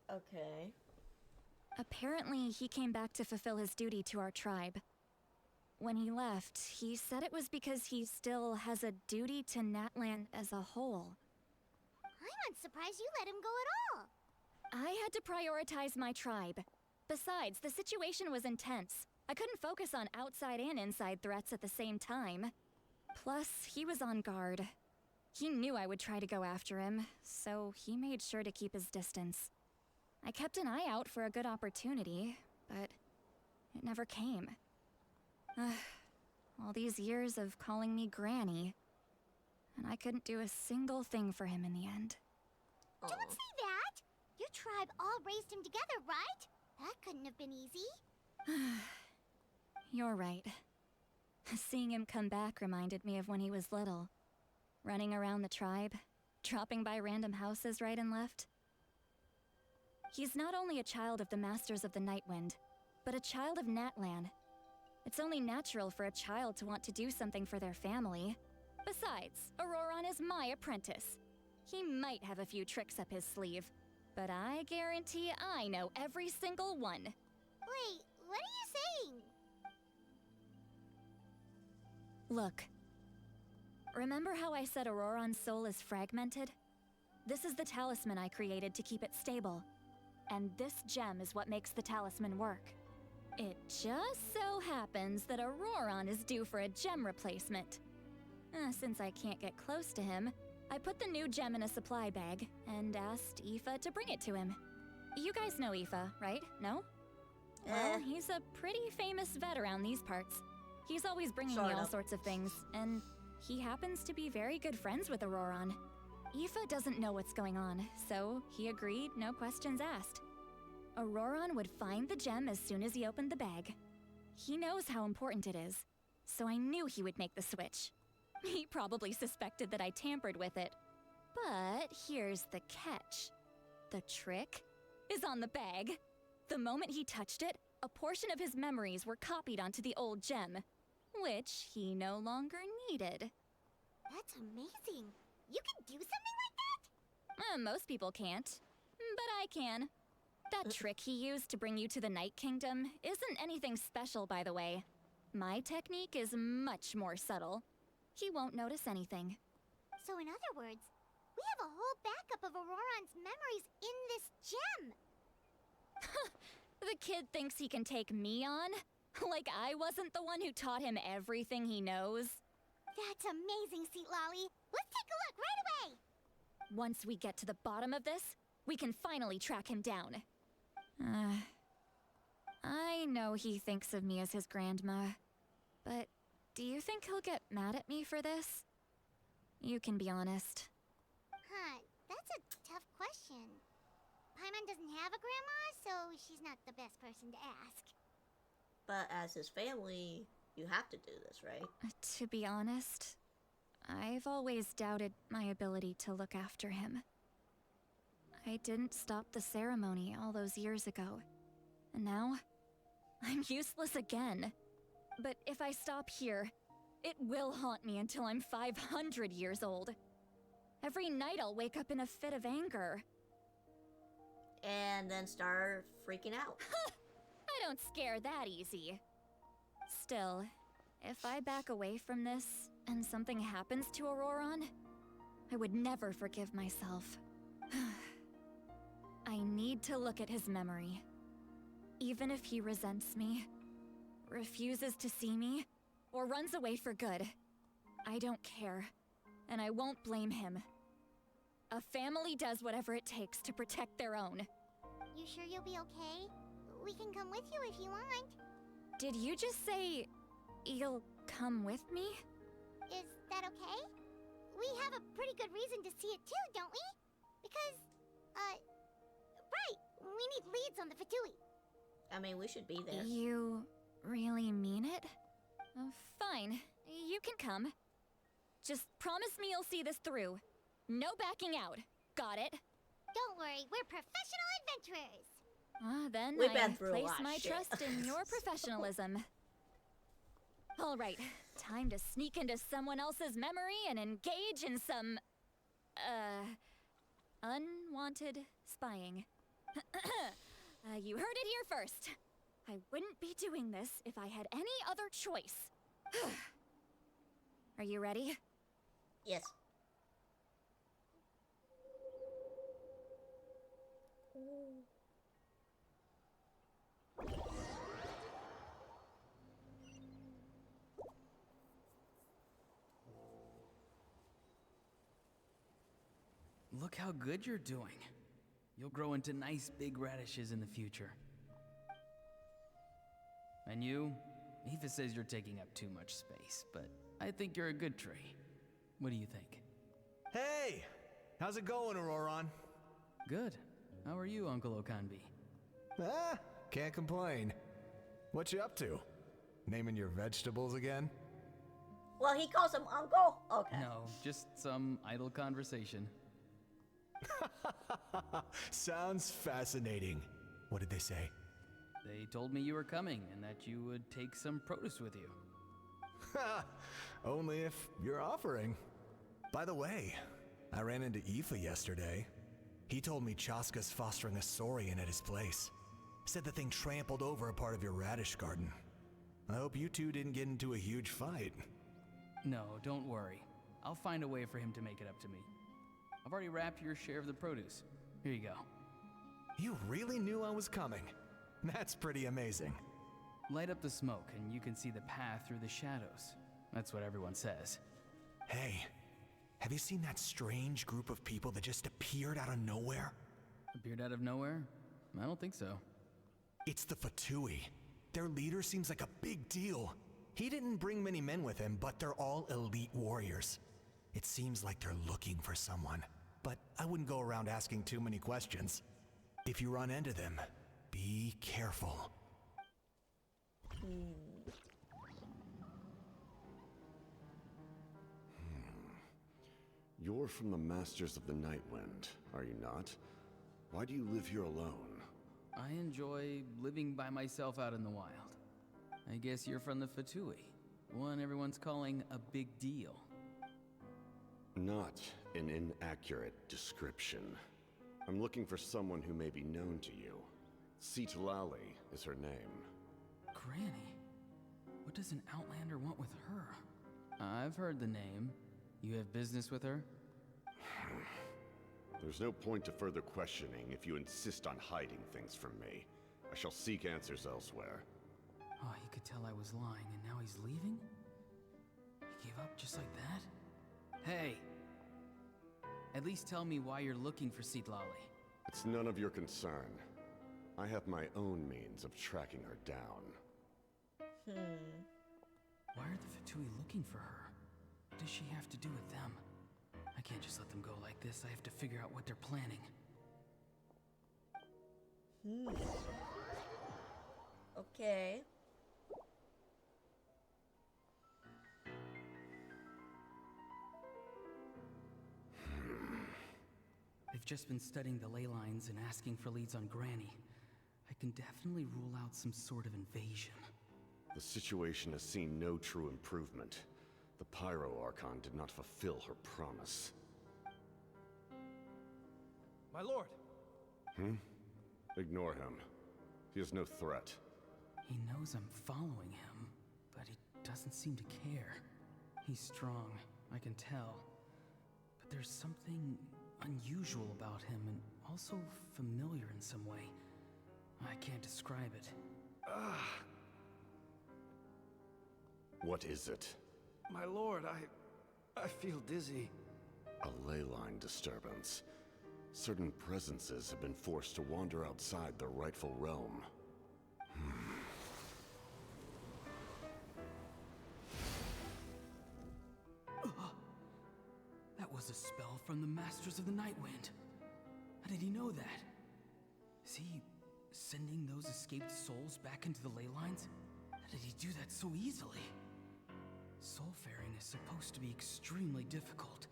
Okay. Apparently, he came back to fulfill his duty to our tribe. When he left, he said it was because he still has a duty to Natlan as a whole. I'm surprised you let him go at all. I had to prioritize my tribe. Besides, the situation was intense. I couldn't focus on outside and inside threats at the same time. Plus, he was on guard. He knew I would try to go after him, so he made sure to keep his distance. I kept an eye out for a good opportunity, but it never came. All these years of calling me Granny, and I couldn't do a single thing for him in the end. Don't say that! Your tribe all raised him together, right? That couldn't have been easy. You're right. Seeing him come back reminded me of when he was little. Running around the tribe, dropping by random houses right and left. He's not only a child of the Masters of the Nightwind, but a child of Natlan. It's only natural for a child to want to do something for their family. Besides, Auroron is my apprentice. He might have a few tricks up his sleeve, but I guarantee I know every single one. Wait, what are you saying? Look. Remember how I said Auroron's soul is fragmented? This is the talisman I created to keep it stable. And this gem is what makes the talisman work. It just so happens that Auroron is due for a gem replacement. Since I can't get close to him, I put the new gem in a supply bag and asked Aoife to bring it to him. You guys know Aoife, right? No? Well, he's a pretty famous vet around these parts. He's always bringing me all sorts of things, and he happens to be very good friends with Auroron. Aoife doesn't know what's going on, so he agreed, no questions asked. Auroron would find the gem as soon as he opened the bag. He knows how important it is, so I knew he would make the switch. He probably suspected that I tampered with it. But here's the catch. The trick is on the bag. The moment he touched it, a portion of his memories were copied onto the old gem, which he no longer needed. That's amazing. You can do something like that? Most people can't, but I can. That trick he used to bring you to the Night Kingdom isn't anything special, by the way. My technique is much more subtle. He won't notice anything. So in other words, we have a whole backup of Auroron's memories in this gem. The kid thinks he can take me on? Like I wasn't the one who taught him everything he knows? That's amazing, Seat Lolly. Let's take a look right away. Once we get to the bottom of this, we can finally track him down. I know he thinks of me as his grandma, but do you think he'll get mad at me for this? You can be honest. Huh, that's a tough question. Paimon doesn't have a grandma, so she's not the best person to ask. But as his family, you have to do this, right? To be honest, I've always doubted my ability to look after him. I didn't stop the ceremony all those years ago, and now I'm useless again. But if I stop here, it will haunt me until I'm 500 years old. Every night I'll wake up in a fit of anger. And then start freaking out. I don't scare that easy. Still, if I back away from this and something happens to Auroron, I would never forgive myself. I need to look at his memory. Even if he resents me, refuses to see me, or runs away for good, I don't care, and I won't blame him. A family does whatever it takes to protect their own. You sure you'll be okay? We can come with you if you want. Did you just say you'll come with me? Is that okay? We have a pretty good reason to see it too, don't we? Because, right, we need leads on the Fatui. I mean, we should be there. You really mean it? Fine, you can come. Just promise me you'll see this through. No backing out. Got it? Don't worry, we're professional adventurers. Then We've been I through a place lot of my shit. trust in your professionalism. All right, time to sneak into someone else's memory and engage in some, unwanted spying. You heard it here first. I wouldn't be doing this if I had any other choice. Are you ready? Yes. Look how good you're doing. You'll grow into nice big radishes in the future. And you? Aoife says you're taking up too much space, but I think you're a good tree. What do you think? Hey! How's it going, Auroron? Good. How are you, Uncle Okanbi? Can't complain. What you up to? Naming your vegetables again? Well, he calls him uncle? Okay. No, just some idle conversation. Sounds fascinating. What did they say? They told me you were coming and that you would take some produce with you. Ha! Only if you're offering. By the way, I ran into Aoife yesterday. He told me Chaska's fostering a saurian at his place. Said the thing trampled over a part of your radish garden. I hope you two didn't get into a huge fight. No, don't worry. I'll find a way for him to make it up to me. I've already wrapped your share of the produce. Here you go. You really knew I was coming. That's pretty amazing. Light up the smoke and you can see the path through the shadows. That's what everyone says. Hey, have you seen that strange group of people that just appeared out of nowhere? Appeared out of nowhere? I don't think so. It's the Fatui. Their leader seems like a big deal. He didn't bring many men with him, but they're all elite warriors. It seems like they're looking for someone, but I wouldn't go around asking too many questions. If you run into them, be careful. You're from the Masters of the Nightwind, are you not? Why do you live here alone? I enjoy living by myself out in the wild. I guess you're from the Fatui, one everyone's calling a big deal. Not an inaccurate description. I'm looking for someone who may be known to you. Citlali is her name. Granny? What does an Outlander want with her? I've heard the name. You have business with her? There's no point to further questioning if you insist on hiding things from me. I shall seek answers elsewhere. Oh, he could tell I was lying and now he's leaving? He gave up just like that? Hey! At least tell me why you're looking for Citlali. It's none of your concern. I have my own means of tracking her down. Why are the Fatui looking for her? What does she have to do with them? I can't just let them go like this. I have to figure out what they're planning. Okay. They've just been studying the ley lines and asking for leads on Granny. I can definitely rule out some sort of invasion. The situation has seen no true improvement. The Pyro Archon did not fulfill her promise. My lord! Ignore him. He is no threat. He knows I'm following him, but he doesn't seem to care. He's strong, I can tell. But there's something unusual about him and also familiar in some way. I can't describe it. What is it? My lord, I feel dizzy. A ley line disturbance. Certain presences have been forced to wander outside their rightful realm. That was a spell from the Masters of the Nightwind. How did he know that? Is he sending those escaped souls back into the ley lines? How did he do that so easily? Soulfaring is supposed to be extremely difficult.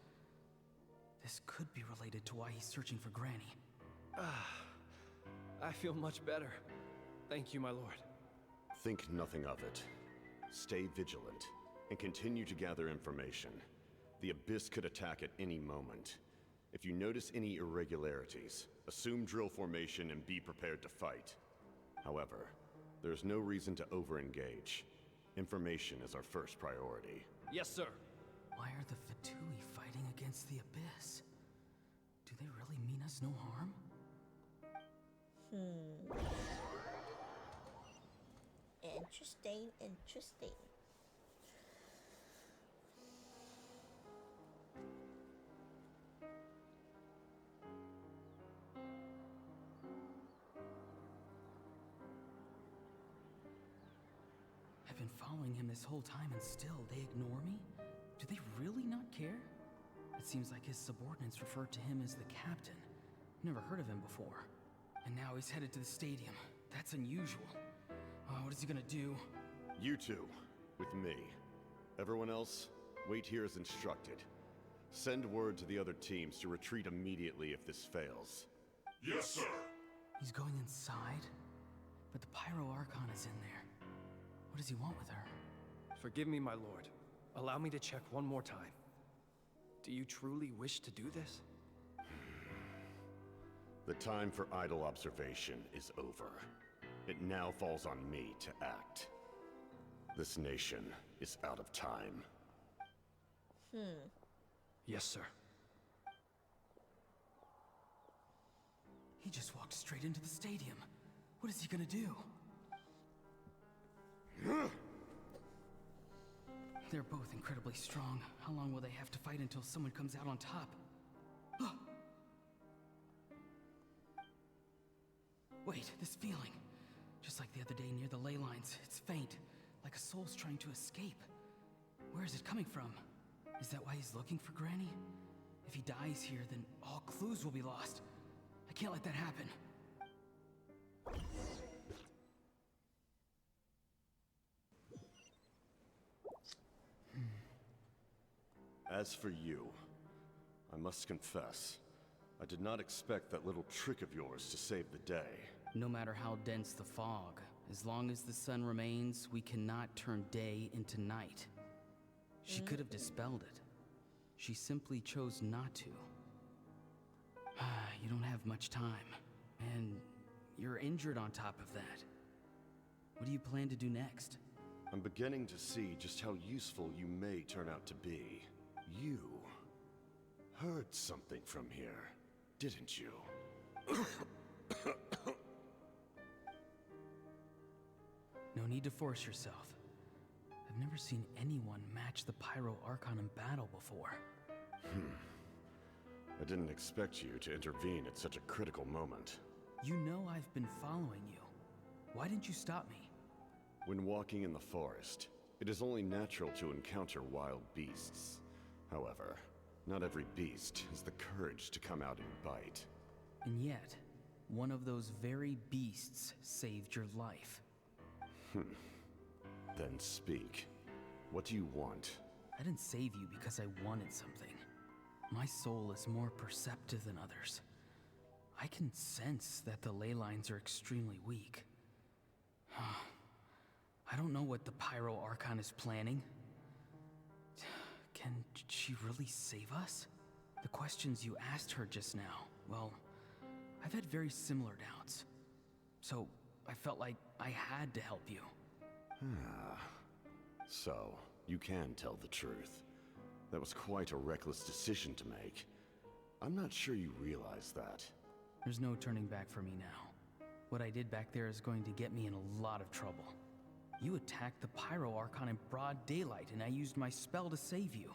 This could be related to why he's searching for Granny. I feel much better. Thank you, my lord. Think nothing of it. Stay vigilant, and continue to gather information. The Abyss could attack at any moment. If you notice any irregularities, assume drill formation and be prepared to fight. However, there's no reason to over-engage. Information is our first priority. Yes, sir. Why are the Fatui fighting against the Abyss? Do they really mean us no harm? Interesting, interesting. I've been following him this whole time and still they ignore me? Do they really not care? It seems like his subordinates refer to him as the captain. Never heard of him before. And now he's headed to the stadium. That's unusual. What is he gonna do? You two, with me. Everyone else, wait here as instructed. Send word to the other teams to retreat immediately if this fails. Yes, sir. He's going inside? But the Pyro Archon is in there. What does he want with her? Forgive me, my lord. Allow me to check one more time. Do you truly wish to do this? The time for idle observation is over. It now falls on me to act. This nation is out of time. Yes, sir. He just walked straight into the stadium. What is he gonna do? They're both incredibly strong. How long will they have to fight until someone comes out on top? Wait, this feeling. Just like the other day near the ley lines, it's faint, like a soul's trying to escape. Where is it coming from? Is that why he's looking for Granny? If he dies here, then all clues will be lost. I can't let that happen. As for you, I must confess, I did not expect that little trick of yours to save the day. No matter how dense the fog, as long as the sun remains, we cannot turn day into night. She could have dispelled it. She simply chose not to. You don't have much time, and you're injured on top of that. What do you plan to do next? I'm beginning to see just how useful you may turn out to be. You heard something from here, didn't you? No need to force yourself. I've never seen anyone match the Pyro Archon in battle before. I didn't expect you to intervene at such a critical moment. You know I've been following you. Why didn't you stop me? When walking in the forest, it is only natural to encounter wild beasts. However, not every beast has the courage to come out and bite. And yet, one of those very beasts saved your life. Then speak. What do you want? I didn't save you because I wanted something. My soul is more perceptive than others. I can sense that the ley lines are extremely weak. I don't know what the Pyro Archon is planning. Can she really save us? The questions you asked her just now, well, I've had very similar doubts. So, I felt like I had to help you. So, you can tell the truth. That was quite a reckless decision to make. I'm not sure you realize that. There's no turning back for me now. What I did back there is going to get me in a lot of trouble. You attacked the Pyro Archon in broad daylight, and I used my spell to save you.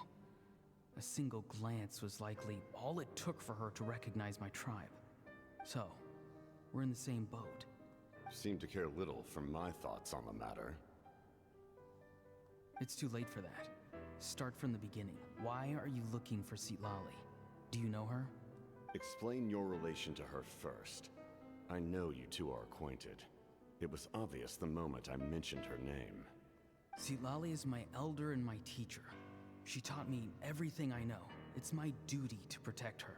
A single glance was likely all it took for her to recognize my tribe. So, we're in the same boat. You seem to care little for my thoughts on the matter. It's too late for that. Start from the beginning. Why are you looking for Citlali? Do you know her? Explain your relation to her first. I know you two are acquainted. It was obvious the moment I mentioned her name. Citlali is my elder and my teacher. She taught me everything I know. It's my duty to protect her.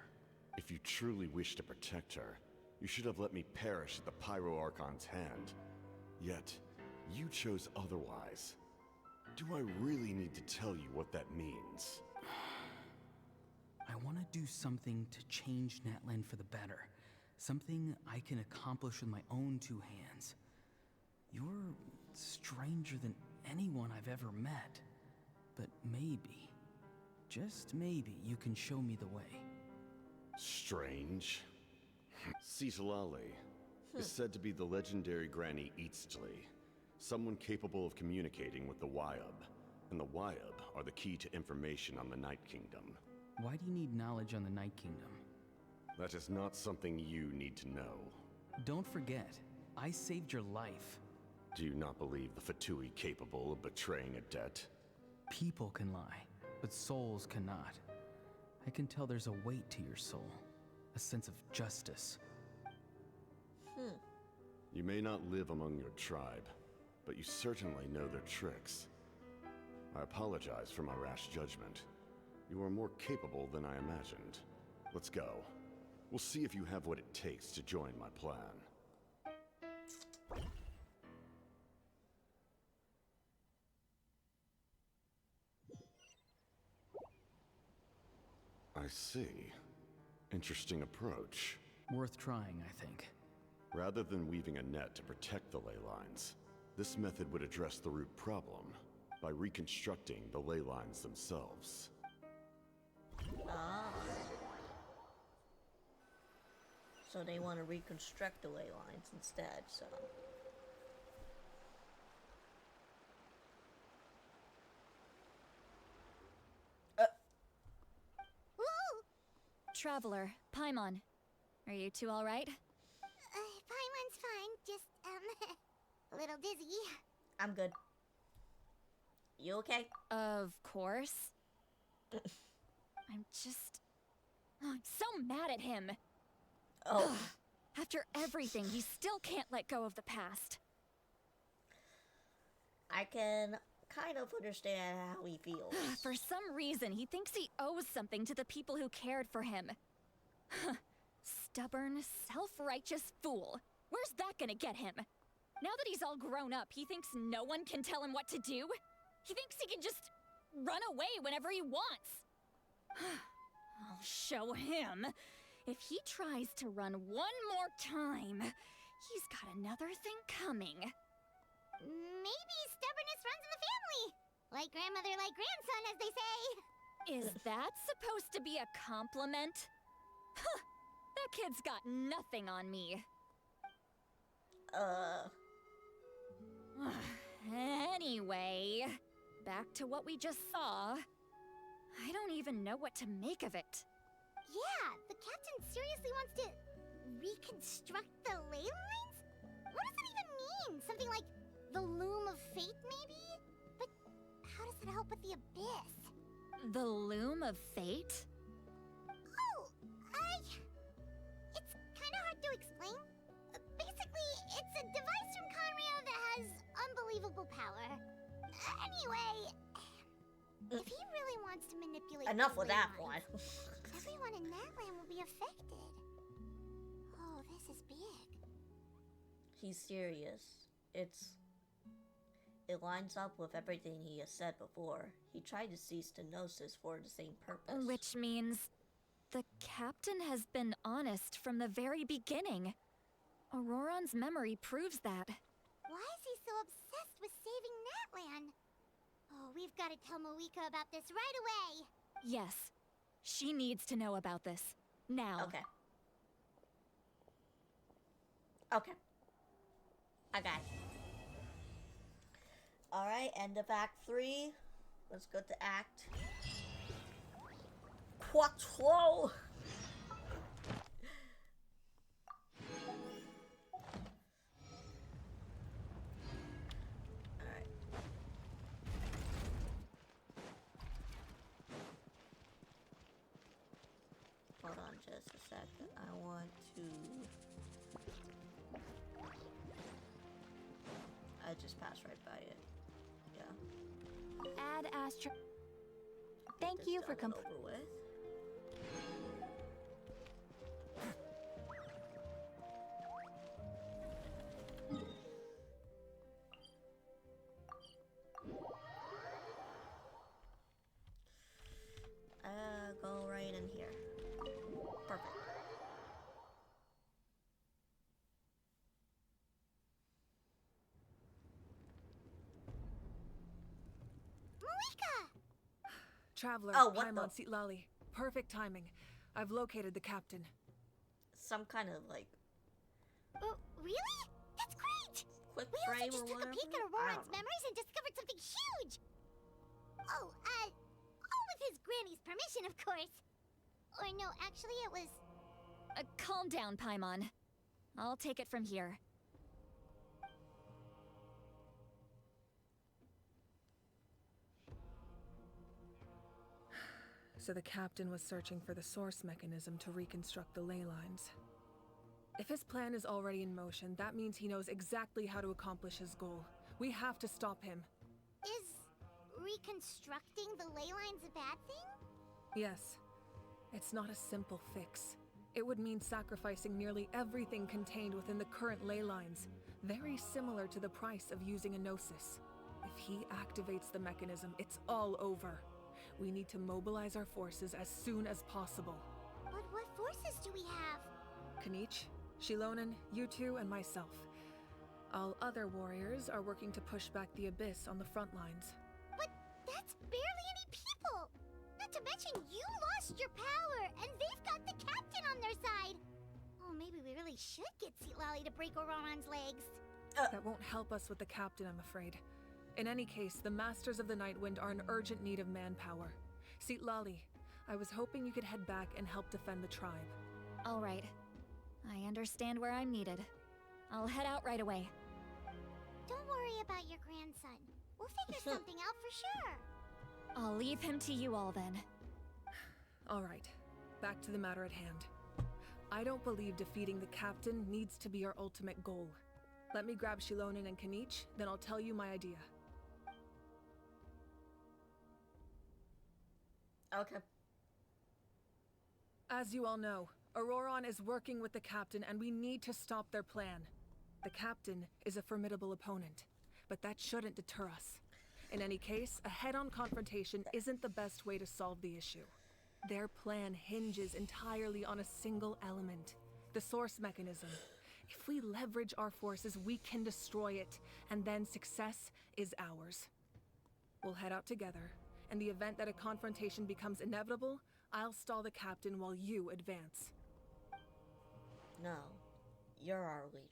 If you truly wish to protect her, you should have let me perish at the Pyro Archon's hand. Yet, you chose otherwise. Do I really need to tell you what that means? I want to do something to change Natlan for the better. Something I can accomplish with my own two hands. You're stranger than anyone I've ever met. But maybe, just maybe, you can show me the way. Strange? Citlali is said to be the legendary Granny Eastly, someone capable of communicating with the Wyab, and the Wyab are the key to information on the Night Kingdom. Why do you need knowledge on the Night Kingdom? That is not something you need to know. Don't forget, I saved your life. Do you not believe the Fatui capable of betraying a debt? People can lie, but souls cannot. I can tell there's a weight to your soul, a sense of justice. You may not live among your tribe, but you certainly know their tricks. I apologize for my rash judgment. You are more capable than I imagined. Let's go. We'll see if you have what it takes to join my plan. I see. Interesting approach. Worth trying, I think. Rather than weaving a net to protect the ley lines, this method would address the root problem by reconstructing the ley lines themselves. Ah. So they want to reconstruct the ley lines instead, so... Traveler, Paimon. Are you two alright? Paimon's fine, just, a little dizzy. I'm good. You okay? Of course. I'm so mad at him. Oh. After everything, he still can't let go of the past. I can kind of understand how he feels. For some reason, he thinks he owes something to the people who cared for him. Stubborn, self-righteous fool. Where's that gonna get him? Now that he's all grown up, he thinks no one can tell him what to do? He thinks he can just run away whenever he wants. I'll show him. If he tries to run one more time, he's got another thing coming. Maybe stubbornness runs in the family. Like grandmother, like grandson, as they say. Is that supposed to be a compliment? Huh, that kid's got nothing on me. Anyway, back to what we just saw. I don't even know what to make of it. Yeah, the captain seriously wants to reconstruct the ley lines? What does that even mean? Something like the loom of fate, maybe? But how does that help with the abyss? The loom of fate? Oh, it's kind of hard to explain. Basically, it's a device from Conrio that has unbelievable power. Anyway, if he really wants to manipulate enough with that ley one. lines, everyone in that land will be affected. Oh, this is big. He's serious. It lines up with everything he has said before. He tried to seize Stenosis for the same purpose. Which means the captain has been honest from the very beginning. Auroron's memory proves that. Why is he so obsessed with saving Natlan? Oh, we've got to tell Moeka about this right away. Yes, she needs to know about this. Now. Okay. Okay. I got it. Alright, end of Act 3. Let's go to Act 4. Hold on just a second. I want to... I just passed right by it. Yeah. Add Astro. Thank you for over with. Go right in here. Perfect. Moeka! Traveler, Oh, what Paimon the- Sitlali. Perfect timing. I've located the captain. Some kind of like Oh, really? That's great! quick We also frame just or took a whatever. peek at I Auroran's don't know. memories and discovered something huge! Oh, all with his granny's permission, of course. Or no, actually it was... Calm down, Paimon. I'll take it from here. So the captain was searching for the source mechanism to reconstruct the ley lines. If his plan is already in motion, that means he knows exactly how to accomplish his goal. We have to stop him. Is reconstructing the ley lines a bad thing? Yes. It's not a simple fix. It would mean sacrificing nearly everything contained within the current ley lines, very similar to the price of using a Gnosis. If he activates the mechanism, it's all over. We need to mobilize our forces as soon as possible. But what forces do we have? Kanich, Shilonen, you two, and myself. All other warriors are working to push back the Abyss on the front lines. But that's barely any people! Not to mention you lost your power, and they've got the captain on their side! Oh, maybe we really should get Lally to break Ororon's legs. That won't help us with the captain, I'm afraid. In any case, the Masters of the Nightwind are in urgent need of manpower. Lally, I was hoping you could head back and help defend the tribe. All right. I understand where I'm needed. I'll head out right away. Don't worry about your grandson. We'll figure something out for sure. I'll leave him to you all then. All right, back to the matter at hand. I don't believe defeating the captain needs to be our ultimate goal. Let me grab Shilonen and Kanich, then I'll tell you my idea. Okay. As you all know, Ororon is working with the captain and we need to stop their plan. The captain is a formidable opponent, but that shouldn't deter us. In any case, a head-on confrontation isn't the best way to solve the issue. Their plan hinges entirely on a single element, the source mechanism. If we leverage our forces, we can destroy it, and then success is ours. We'll head out together. In the event that a confrontation becomes inevitable, I'll stall the captain while you advance. No, you're our leader.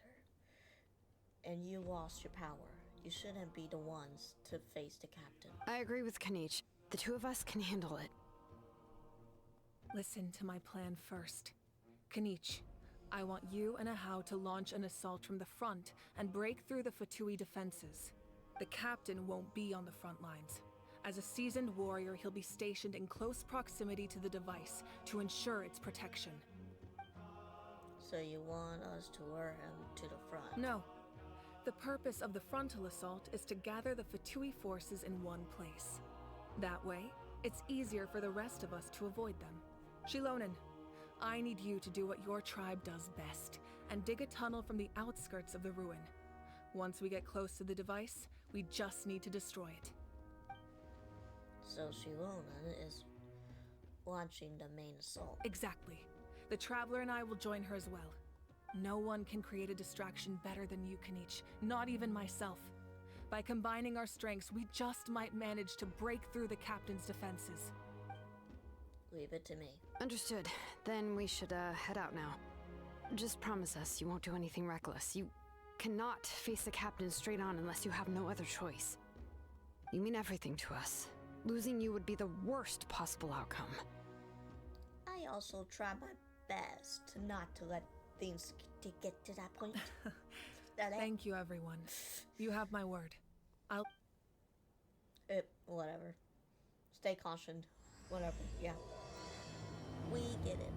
And you lost your power. You shouldn't be the ones to face the captain. I agree with Kanich. The two of us can handle it. Listen to my plan first. Kanich, I want you and Ahau to launch an assault from the front and break through the Fatui defenses. The captain won't be on the front lines. As a seasoned warrior, he'll be stationed in close proximity to the device to ensure its protection. So you want us to lure him to the front? No. The purpose of the frontal assault is to gather the Fatui forces in one place. That way, it's easier for the rest of us to avoid them. Shilonen, I need you to do what your tribe does best, and dig a tunnel from the outskirts of the ruin. Once we get close to the device, we just need to destroy it. So Shilonen is launching the main assault. Exactly. The Traveler and I will join her as well. No one can create a distraction better than you, Kanich, not even myself. By combining our strengths, we just might manage to break through the captain's defenses. Leave it to me. Understood. Then we should head out now. Just promise us you won't do anything reckless. You cannot face the captain straight on unless you have no other choice. You mean everything to us. Losing you would be the worst possible outcome. I also try my best not to let things get to that point. Thank you, everyone. You have my word. Whatever. Stay cautioned. Whatever, yeah. We get it.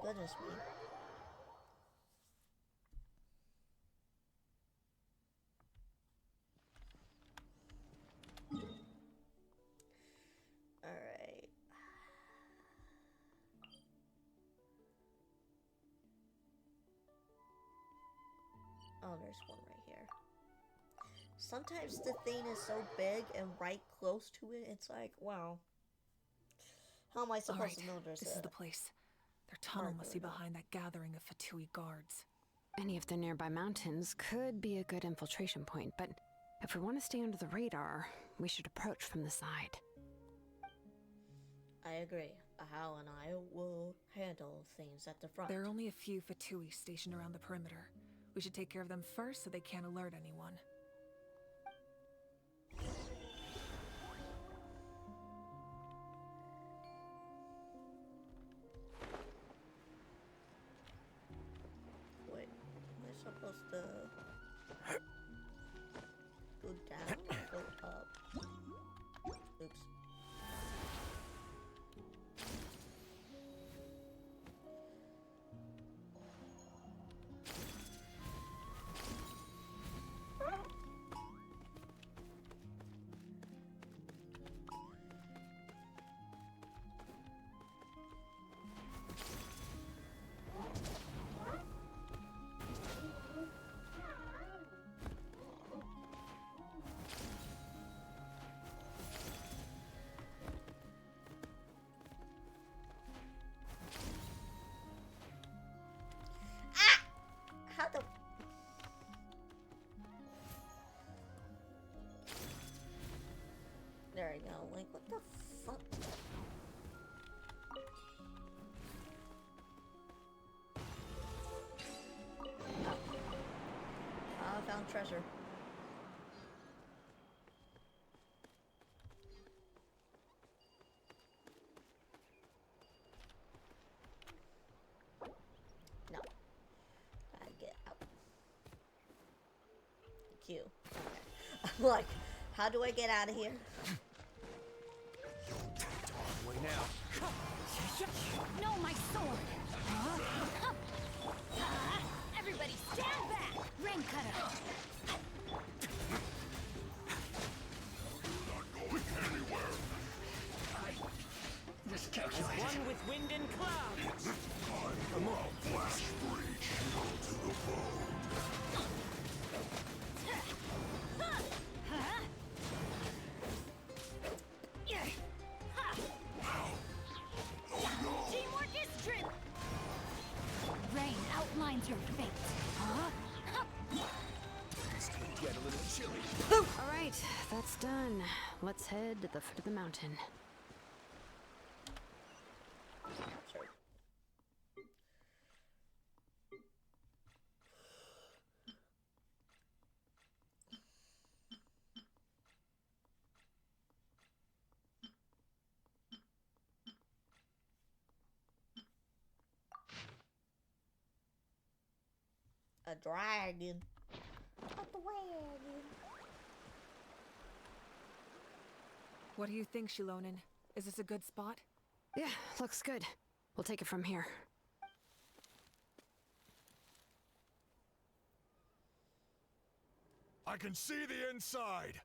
Goodness me. Alright. Oh, there's one right here. Sometimes the thing is so big and right close to it, it's like, wow. How am I supposed to know there's this is the place. Their tunnel must be behind that gathering of Fatui guards. Any of the nearby mountains could be a good infiltration point, but if we want to stay under the radar, we should approach from the side. I agree. Ahau and I will handle things at the front. There are only a few Fatui stationed around the perimeter. We should take care of them first so they can't alert anyone. Wait, am I supposed to go down or go up? Oops. the fuck? Oh. I found treasure. No. Gotta get out. Q. Okay. I'm like, how do I get out of here? Way now. No, my sword! Everybody stand back! Rain cutter! Miscalculated. One with wind and cloud. Come on, flash breach to the bone. Teamwork is strength! Rain outlines your fate. This could get a little chilly. All right, that's done. Let's head to the foot of the mountain. Sorry. A dragon. A dragon. What do you think, Shilonin? Is this a good spot? Yeah, looks good. We'll take it from here. I can see the inside.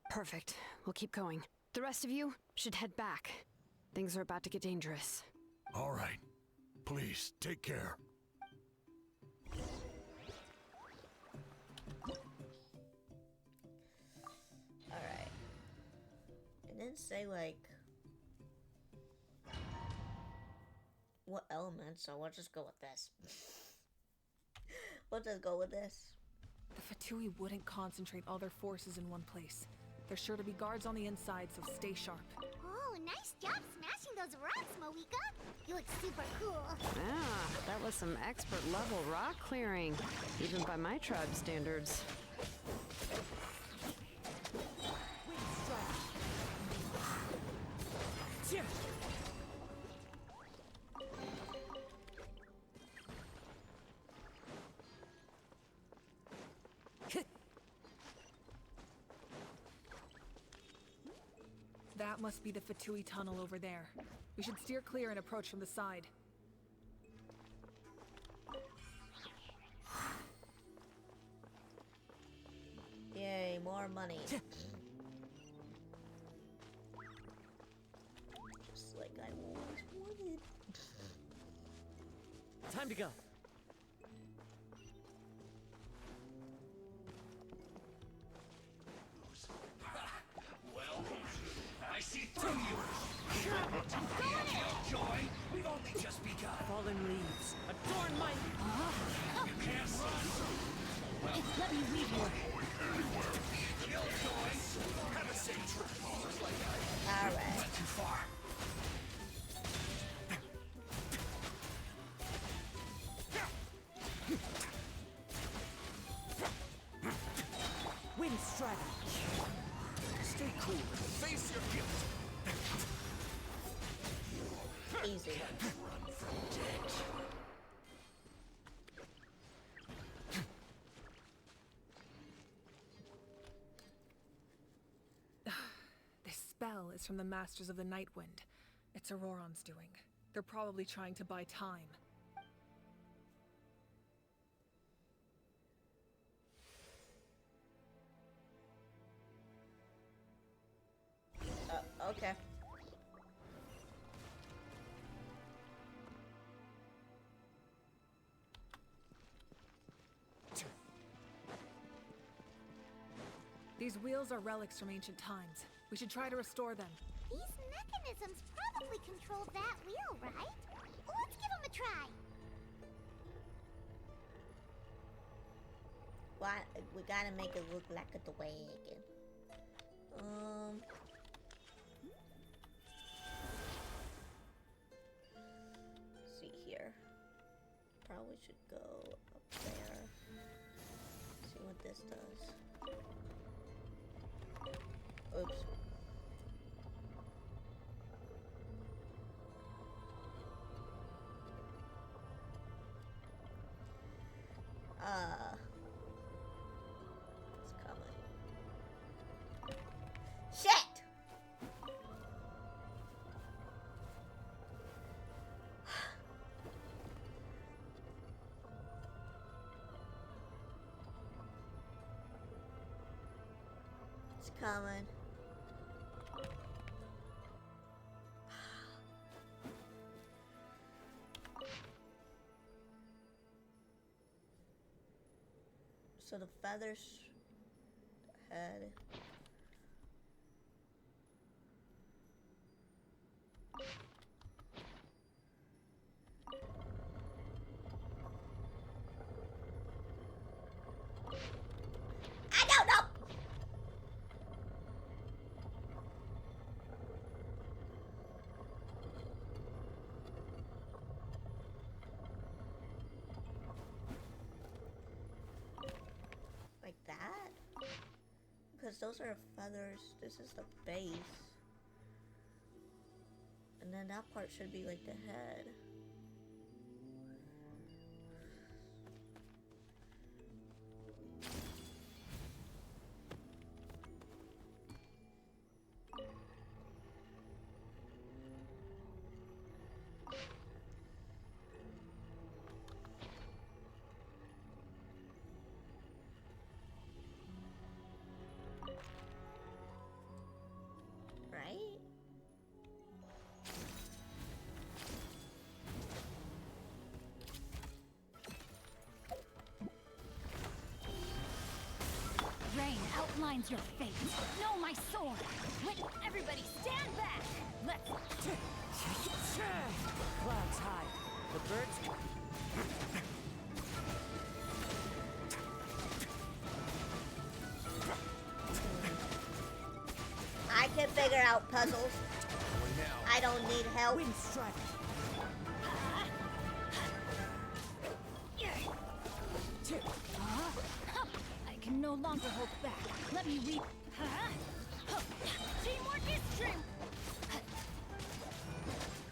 Perfect. We'll keep going. The rest of you should head back. Things are about to get dangerous. All right. Please, take care. Alright. It didn't say, like, what element, so we'll just go with this. We'll just go with this. The Fatui wouldn't concentrate all their forces in one place. There's sure to be guards on the inside, so stay sharp. Oh, nice job smashing those rocks, Moika. You look super cool. Ah, that was some expert level rock clearing, even by my tribe standards. That must be the Fatui tunnel over there. We should steer clear and approach from the side. Yay, more money. Just like I always wanted. Time to go. Well, I see through you. Joy, we've only just begun. Fallen leaves. Adorn my... You can't run. Well, Let me lead you. Killjoy. Have a safe trip. Alright. Went too far. Wind strike. Stay cool. Face your guilt. Easy. Run from dead. This spell is from the Masters of the Night Wind. It's Auroron's doing. They're probably trying to buy time. Okay. These wheels are relics from ancient times. We should try to restore them. These mechanisms probably control that wheel, right? Let's give them a try. Why we gotta make it look like a dragon. we should go up there. See what this does. Oops. It's coming. Shit! It's coming. So the feathers head. I don't know. Like that? Because those are feathers. This is the base. And then that part should be like the head. Right? Rain outlines your fate. Know my sword. Let everybody stand back. Let's. Clouds high. The birds. I can figure out puzzles. I don't need help. Wind strike. I can no longer hold back. Let me reap. Teamwork is dream.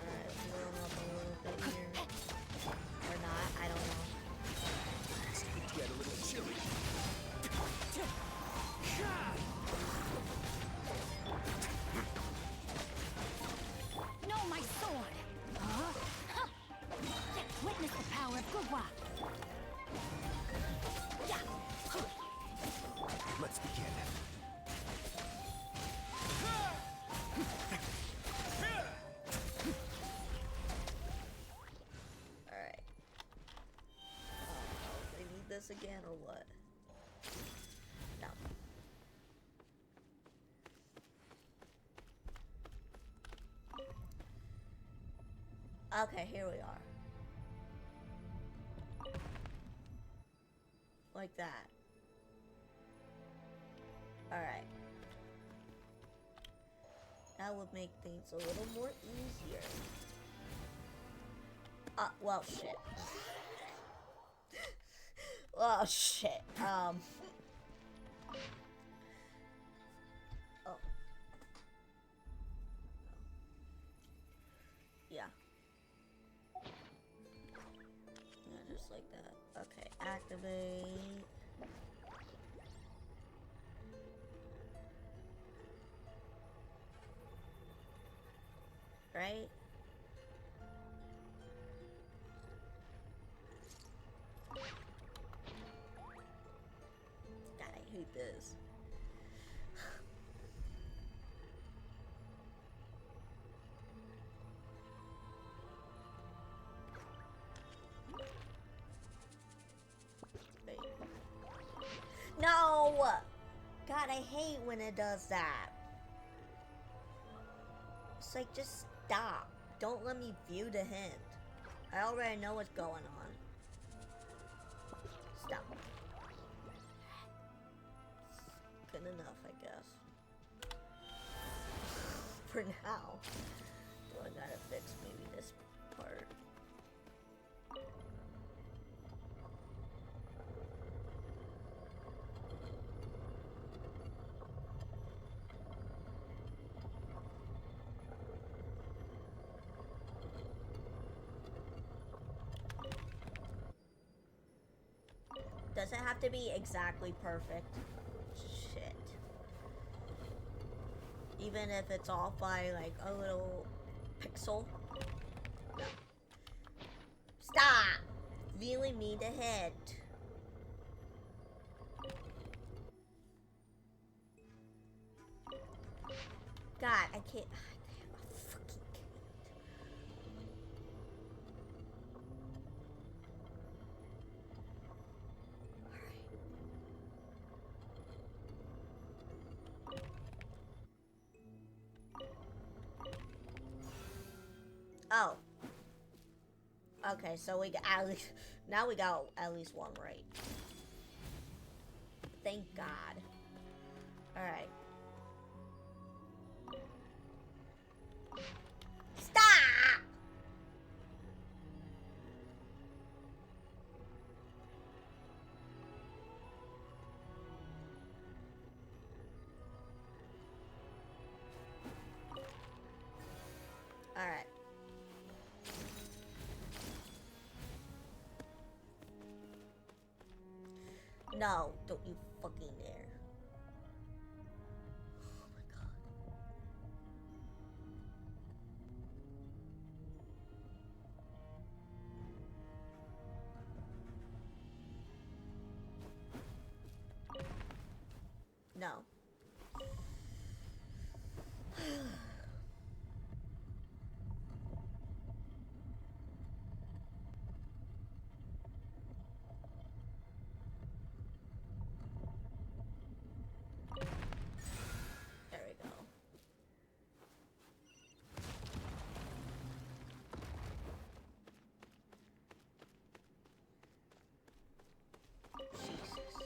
Alright, warm up a little bit here. Or not, I don't know. This could get a little chilly. Know my sword. Witness the power of Gugwa. Let's begin. Alright. They need this again or what? No. Okay, here we are. Like that. Alright. That would make things a little more easier. Well, shit. Well, shit. Oh. Yeah. Yeah, just like that. Okay, activate. Right? God, I hate this. Wait. No! God, I hate when it does that. It's like, just stop. Don't let me view the hint. I already know what's going on. Stop. Good enough, I guess. For now. So I gotta fix maybe this part. Does it have to be exactly perfect? Shit. Even if it's off by like a little pixel. No. Stop! Feeling me to hit. God, I can't. I fucking can't. Oh. Okay, so we got at least now we got at least one right. Thank God. All right. Stop! All right. No, don't you fucking dare. Oh my God. No. There we go. Jesus.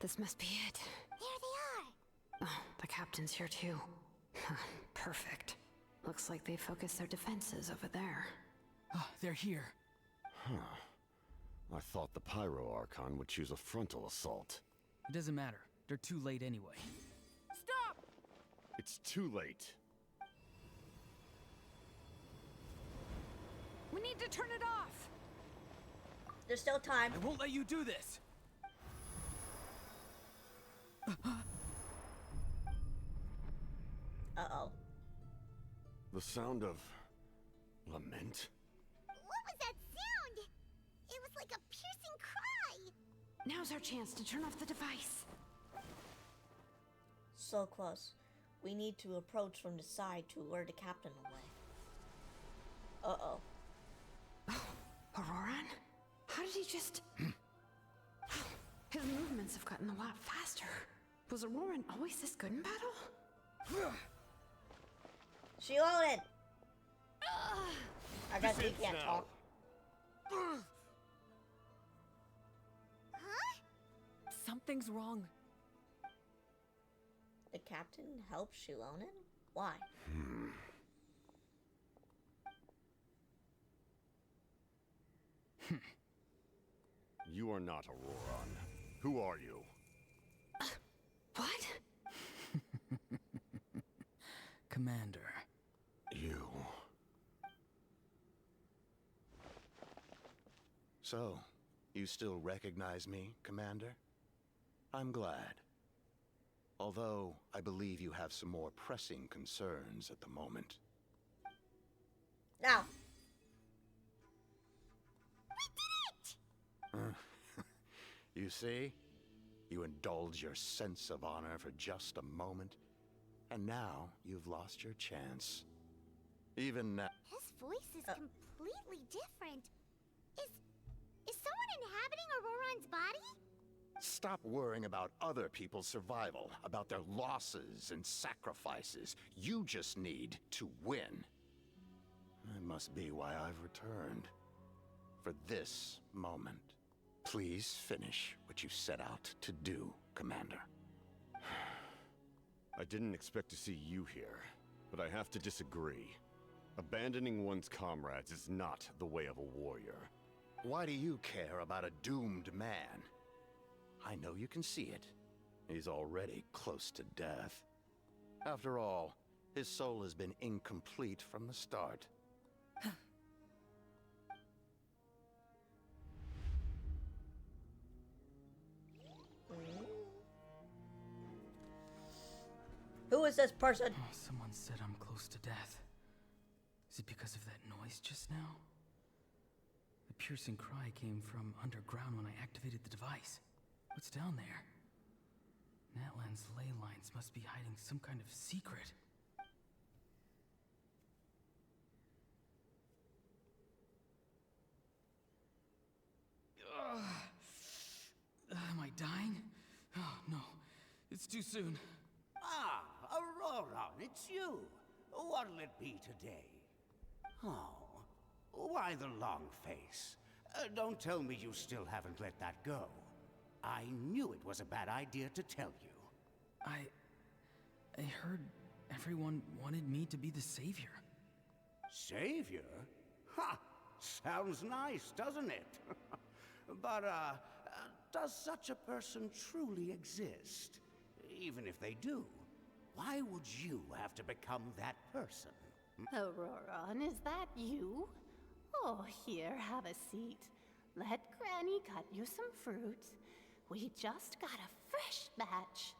This must be it. There they are. Oh, the captain's here too. Perfect. Looks like they focused their defenses over there. Oh, they're here. Huh. I thought the Pyro Archon would choose a frontal assault. It doesn't matter. They're too late anyway. Stop! It's too late. We need to turn it off! There's still time. I won't let you do this! Uh-oh. The sound of lament? What was that sound? It was like a piercing cry. Now's our chance to turn off the device. So close. We need to approach from the side to lure the captain away. Uh-oh. Auroran? How did he just... His movements have gotten a lot faster. Was Auroran always this good in battle? She loaded! I guess he can't talk. Something's wrong. The captain helped Shilonen? Why? You are not Auroran. Who are you? What? Commander. You. So, you still recognize me, Commander? I'm glad. Although, I believe you have some more pressing concerns at the moment. Now. You see? You indulge your sense of honor for just a moment, and now you've lost your chance. Even now... His voice is completely different. Is someone inhabiting Auroran's body? Stop worrying about other people's survival, about their losses and sacrifices. You just need to win. That must be why I've returned. For this moment. Please finish what you set out to do, Commander. I didn't expect to see you here, but I have to disagree. Abandoning one's comrades is not the way of a warrior. Why do you care about a doomed man? I know you can see it. He's already close to death. After all, his soul has been incomplete from the start. Who is this person? Oh, someone said I'm close to death. Is it because of that noise just now? The piercing cry came from underground when I activated the device. What's down there? Natlan's ley lines must be hiding some kind of secret. Am I dying? Oh, no. It's too soon. Ah, Aurora, it's you. What'll it be today? Oh, why the long face? Don't tell me you still haven't let that go. I knew it was a bad idea to tell you. I heard everyone wanted me to be the savior. Savior? Ha! Sounds nice, doesn't it? But, does such a person truly exist? Even if they do, why would you have to become that person? Aurora, is that you? Oh, here, have a seat. Let Granny cut you some fruit. We just got a fresh batch.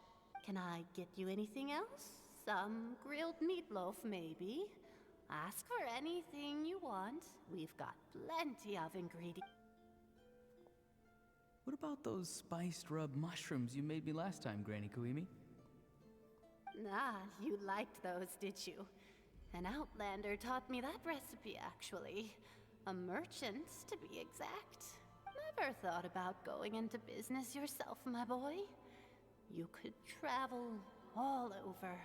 Can I get you anything else? Some grilled meatloaf, maybe? Ask for anything you want. We've got plenty of ingredients. What about those spiced rub mushrooms you made me last time, Granny Kuimi? Ah, you liked those, did you? An outlander taught me that recipe, actually. A merchant, to be exact. Never thought about going into business yourself, my boy. You could travel all over.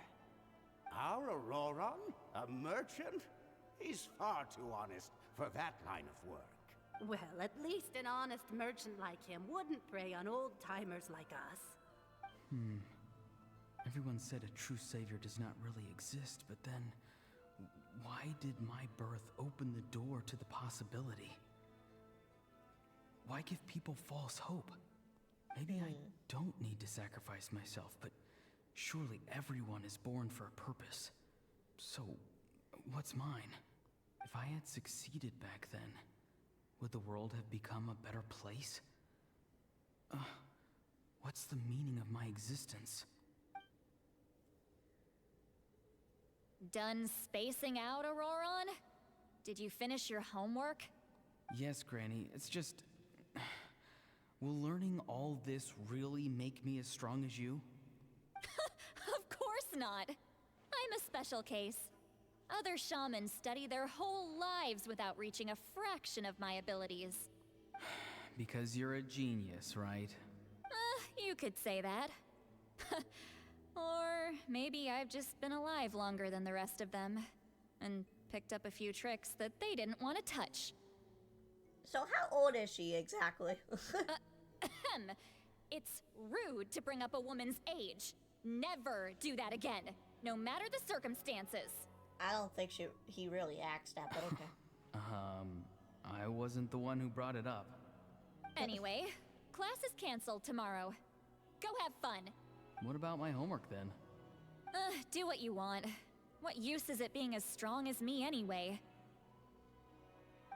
Our Auroron? A merchant? He's far too honest for that line of work. Well, at least an honest merchant like him wouldn't prey on old-timers like us. Everyone said a true savior does not really exist, but then why did my birth open the door to the possibility? Why give people false hope? Maybe I don't need to sacrifice myself, but surely everyone is born for a purpose. So, what's mine? If I had succeeded back then, would the world have become a better place? What's the meaning of my existence? Done spacing out, Auroron? Did you finish your homework? Yes, Granny. It's just... Will learning all this really make me as strong as you? Of course not. I'm a special case. Other shamans study their whole lives without reaching a fraction of my abilities. Because you're a genius, right? You could say that. Or maybe I've just been alive longer than the rest of them, and picked up a few tricks that they didn't want to touch. So how old is she exactly? It's rude to bring up a woman's age. Never do that again, no matter the circumstances. I don't think he really asked that, but okay. I wasn't the one who brought it up. Anyway, class is canceled tomorrow. Go have fun. What about my homework then? Do what you want. What use is it being as strong as me anyway?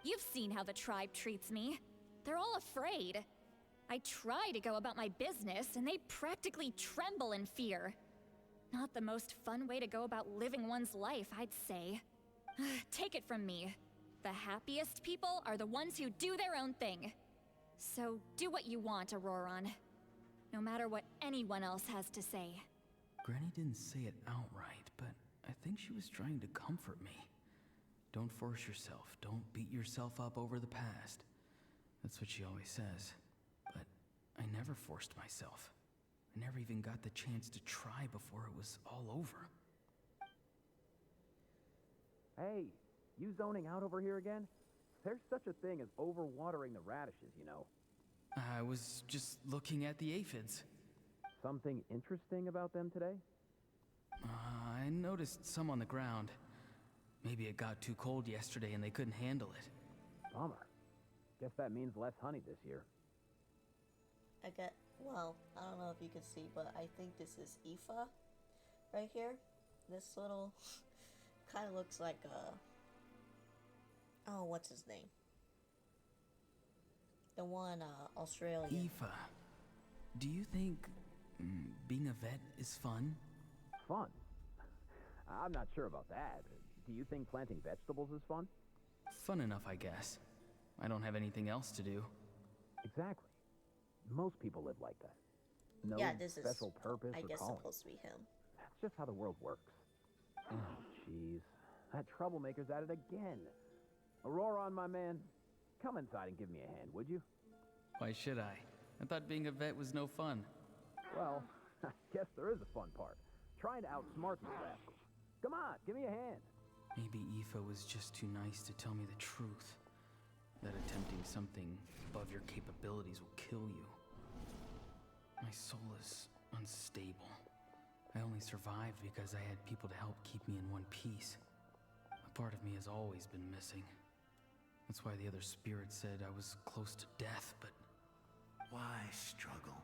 You've seen how the tribe treats me. They're all afraid. I try to go about my business, and they practically tremble in fear. Not the most fun way to go about living one's life, I'd say. Take it from me. The happiest people are the ones who do their own thing. So do what you want, Auroron. No matter what anyone else has to say. Granny didn't say it outright, but I think she was trying to comfort me. Don't force yourself. Don't beat yourself up over the past. That's what she always says. But I never forced myself. I never even got the chance to try before it was all over. Hey, you zoning out over here again? There's such a thing as overwatering the radishes, you know. I was just looking at the aphids. Something interesting about them today? I noticed some on the ground. Maybe it got too cold yesterday and they couldn't handle it. Bummer. Guess that means less honey this year. Well, I don't know if you can see, but I think this is Aoife right here. This little kind of looks like oh, what's his name? The one, Australian. Aoife, do you think being a vet is fun? Fun? I'm not sure about that. Do you think planting vegetables is fun? Fun enough, I guess. I don't have anything else to do. Exactly. Most people live like that. No Yeah, this is, special purpose I or guess, calling. supposed to be him. That's just how the world works. Oh, jeez. That troublemaker's at it again. Auroron, my man, come inside and give me a hand, would you? Why should I? I thought being a vet was no fun. Well, I guess there is a fun part. Trying to outsmart these rascals. Come on, give me a hand. Maybe Aoife was just too nice to tell me the truth. That attempting something above your capabilities will kill you. My soul is unstable. I only survived because I had people to help keep me in one piece. A part of me has always been missing. That's why the other spirits said I was close to death, but... Why struggle?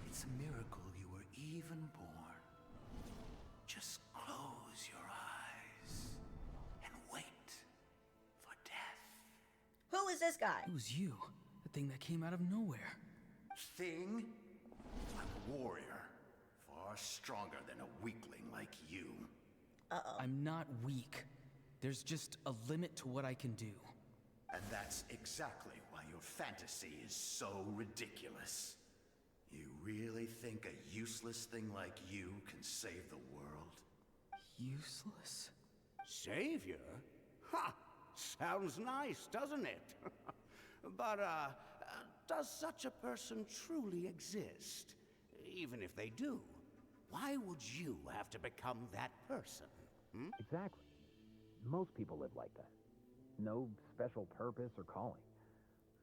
It's a miracle you were even born. Just close your eyes and wait for death. Who is this guy? It was you. The thing that came out of nowhere. Thing? I'm a warrior. Far stronger than a weakling like you. Uh-oh. I'm not weak. There's just a limit to what I can do. And that's exactly why your fantasy is so ridiculous. You really think a useless thing like you can save the world? Useless? Savior? Ha! Sounds nice, doesn't it? But, does such a person truly exist? Even if they do, why would you have to become that person? Hmm? Exactly. Most people live like that. No special purpose or calling.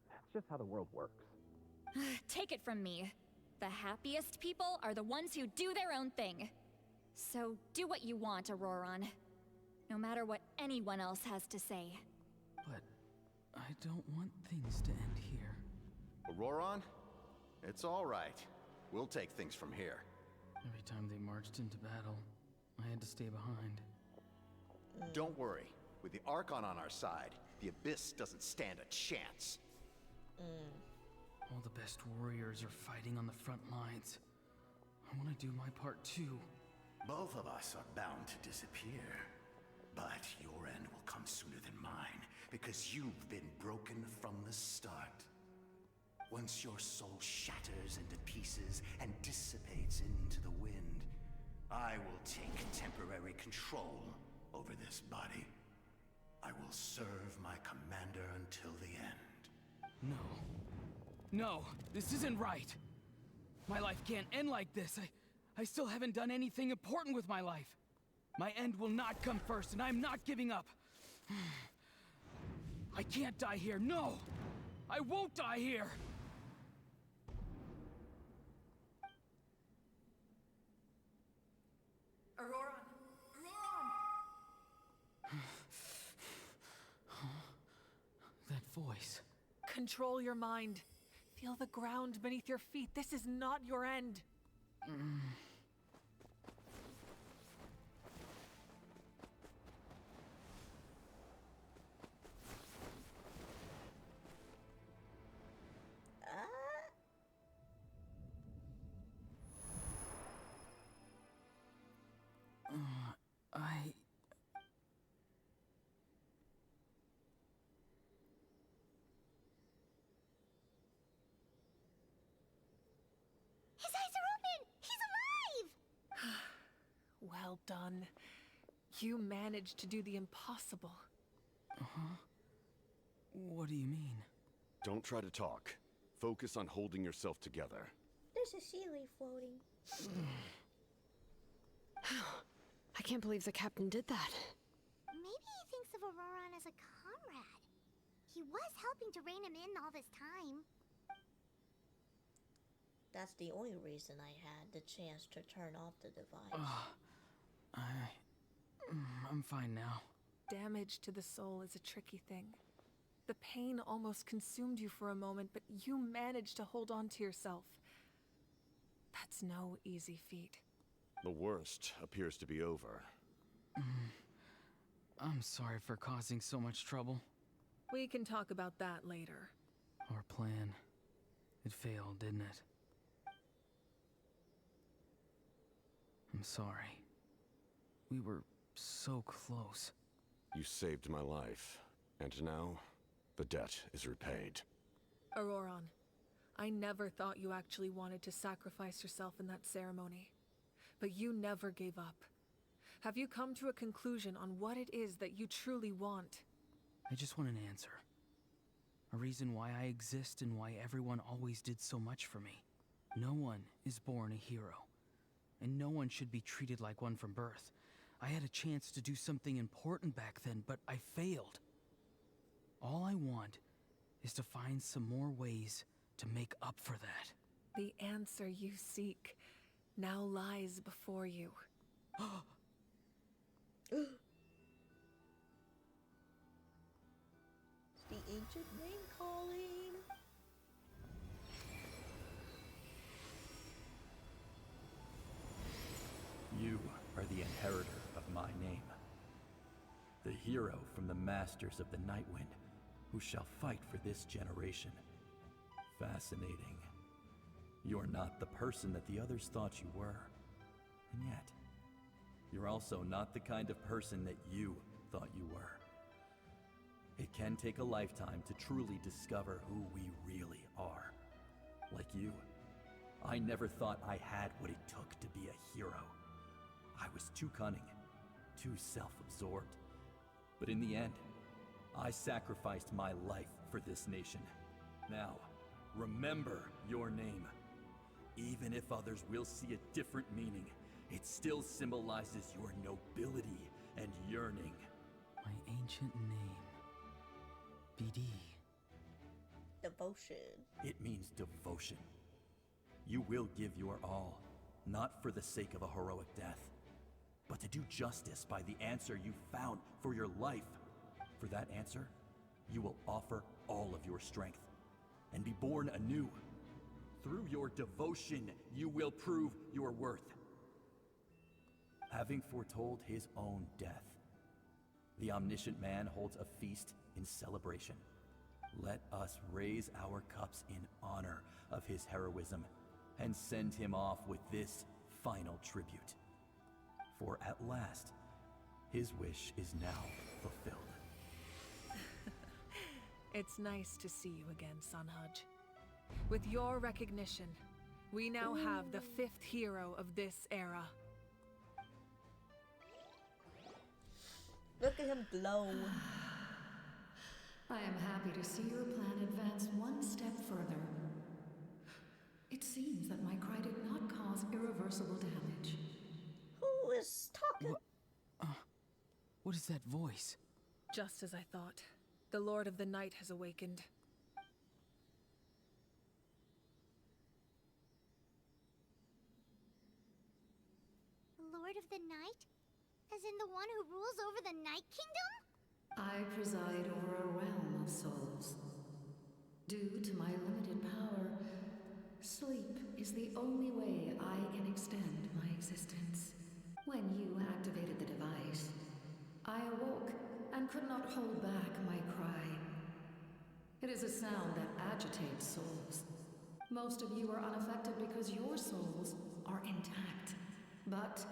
That's just how the world works. Take it from me. The happiest people are the ones who do their own thing. So do what you want, Auroron. No matter what anyone else has to say. But I don't want things to end here. Auroron? It's all right. We'll take things from here. Every time they marched into battle, I had to stay behind. Don't worry. With the Archon on our side, the Abyss doesn't stand a chance. All the best warriors are fighting on the front lines. I want to do my part too. Both of us are bound to disappear. But your end will come sooner than mine, because you've been broken from the start. Once your soul shatters into pieces and dissipates into the wind, I will take temporary control over this body. I will serve my commander until the end. No. No, this isn't right. My life can't end like this. I still haven't done anything important with my life. My end will not come first, and I'm not giving up. I can't die here, no! I won't die here! Auroron! That voice. Control your mind. Feel the ground beneath your feet. This is not your end. His eyes are open! He's alive! Well done. You managed to do the impossible. Uh-huh. What do you mean? Don't try to talk. Focus on holding yourself together. There's a sea leaf floating. I can't believe the captain did that. Maybe he thinks of Auroron as a comrade. He was helping to rein him in all this time. That's the only reason I had the chance to turn off the device. I'm I'm fine now. Damage to the soul is a tricky thing. The pain almost consumed you for a moment, but you managed to hold on to yourself. That's no easy feat. The worst appears to be over. I'm sorry for causing so much trouble. We can talk about that later. Our plan, it failed, didn't it? I'm sorry. We were so close. You saved my life, and now the debt is repaid. Auroron, I never thought you actually wanted to sacrifice yourself in that ceremony. But you never gave up. Have you come to a conclusion on what it is that you truly want? I just want an answer. A reason why I exist and why everyone always did so much for me. No one is born a hero. And no one should be treated like one from birth. I had a chance to do something important back then, but I failed. All I want is to find some more ways to make up for that. The answer you seek now lies before you. The ancient name calling. You are the inheritor of my name. The hero from the Masters of the Nightwind, who shall fight for this generation. Fascinating. You're not the person that the others thought you were. And yet, you're also not the kind of person that you thought you were. It can take a lifetime to truly discover who we really are. Like you, I never thought I had what it took to be a hero. I was too cunning, too self-absorbed. But in the end, I sacrificed my life for this nation. Now, remember your name. Even if others will see a different meaning, it still symbolizes your nobility and yearning. My ancient name. BD. Devotion. It means devotion. You will give your all, not for the sake of a heroic death, but to do justice by the answer you found for your life. For that answer, you will offer all of your strength and be born anew. Through your devotion, you will prove your worth. Having foretold his own death, the omniscient man holds a feast in celebration. Let us raise our cups in honor of his heroism and send him off with this final tribute. For at last, his wish is now fulfilled. It's nice to see you again, Sunhudge. With your recognition, we now have the 5th hero of this era. Look at him glow. I am happy to see your plan advance one step further. It seems that my cry did not cause irreversible damage. Who is talking? What is that voice? Just as I thought. The Lord of the Night has awakened. Lord of the Night? As in the one who rules over the Night Kingdom? I preside over a realm of souls. Due to my limited power, sleep is the only way I can extend my existence. When you activated the device, I awoke and could not hold back my cry. It is a sound that agitates souls. Most of you are unaffected because your souls are intact. But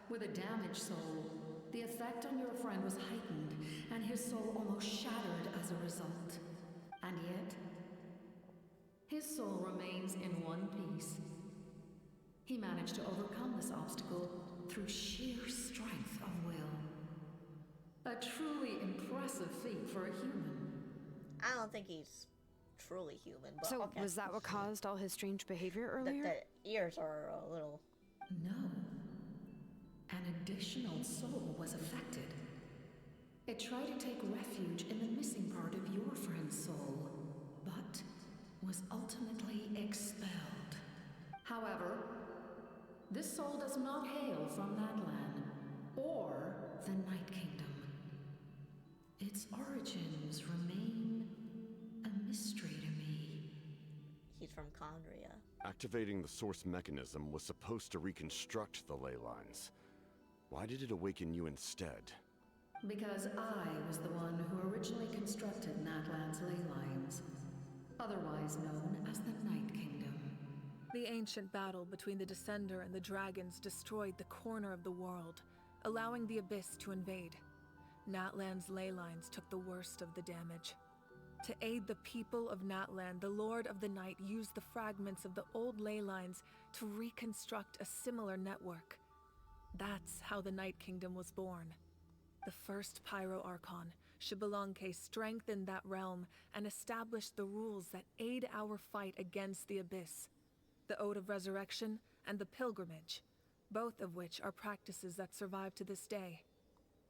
with a damaged soul, the effect on your friend was heightened, and his soul almost shattered as a result. And yet, his soul remains in one piece. He managed to overcome this obstacle through sheer strength of will. A truly impressive feat for a human. I don't think he's truly human, but So, okay. was that what caused all his strange behavior earlier? The ears are a little... No. An additional soul was affected. It tried to take refuge in the missing part of your friend's soul, but was ultimately expelled. However, this soul does not hail from that land, or the Night Kingdom. origins remain a mystery to me. He's from Conria. Activating the source mechanism was supposed to reconstruct the ley lines. Why did it awaken you instead? Because I was the one who originally constructed Natlan's ley lines, otherwise known as the Night Kingdom. The ancient battle between the Descender and the dragons destroyed the corner of the world, allowing the Abyss to invade. Natlan's ley lines took the worst of the damage. To aid the people of Natlan, the Lord of the Night used the fragments of the old ley lines to reconstruct a similar network. That's how the Night Kingdom was born. The first Pyro Archon, Xbalanque, strengthened that realm and established the rules that aid our fight against the Abyss. The Ode of Resurrection and the Pilgrimage, both of which are practices that survive to this day.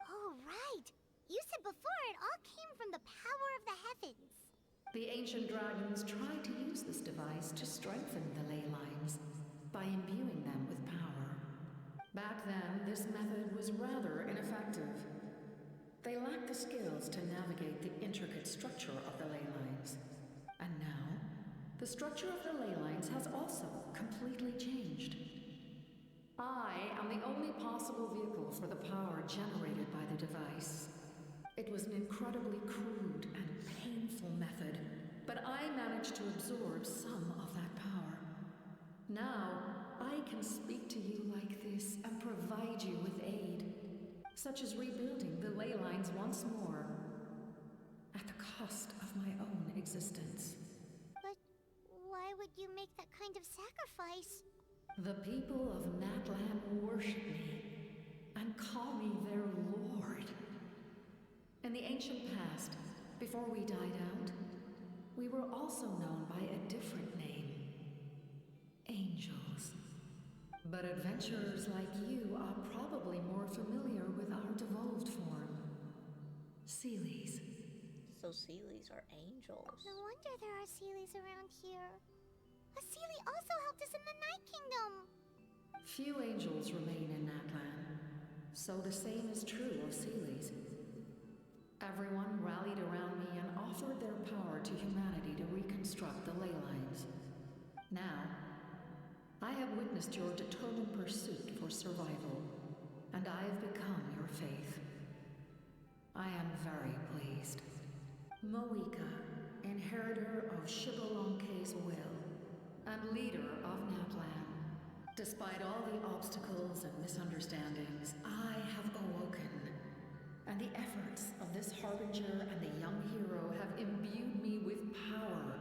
Oh, right! You said before it all came from the power of the heavens. The ancient dragons tried to use this device to strengthen the ley lines by imbuing them with power. Back then, this method was rather ineffective. They lacked the skills to navigate the intricate structure of the ley lines. And now, the structure of the ley lines has also completely changed. I am the only possible vehicle for the power generated by the device. It was an incredibly crude and painful method, but I managed to absorb some of that power. Now, I can speak to you like this and provide you with aid, such as rebuilding the ley lines once more, at the cost of my own existence. But why would you make that kind of sacrifice? The people of Natlan worship me and call me their lord. In the ancient past, before we died out, we were also known by a different name. Angels. But adventurers like you are probably more familiar with our devolved form. Seelies. So Seelies are angels. No wonder there are Seelies around here. A Seelie also helped us in the Night Kingdom. Few angels remain in Natlan, so the same is true of Seelies. Everyone rallied around me and offered their power to humanity to reconstruct the ley lines. Now, I have witnessed your determined pursuit for survival, and I have become your faith. I am very pleased. Moika, inheritor of Xbalanque's will, and leader of Natlan. Despite all the obstacles and misunderstandings, I have awoken. And the efforts of this Harbinger and the young hero have imbued me with power.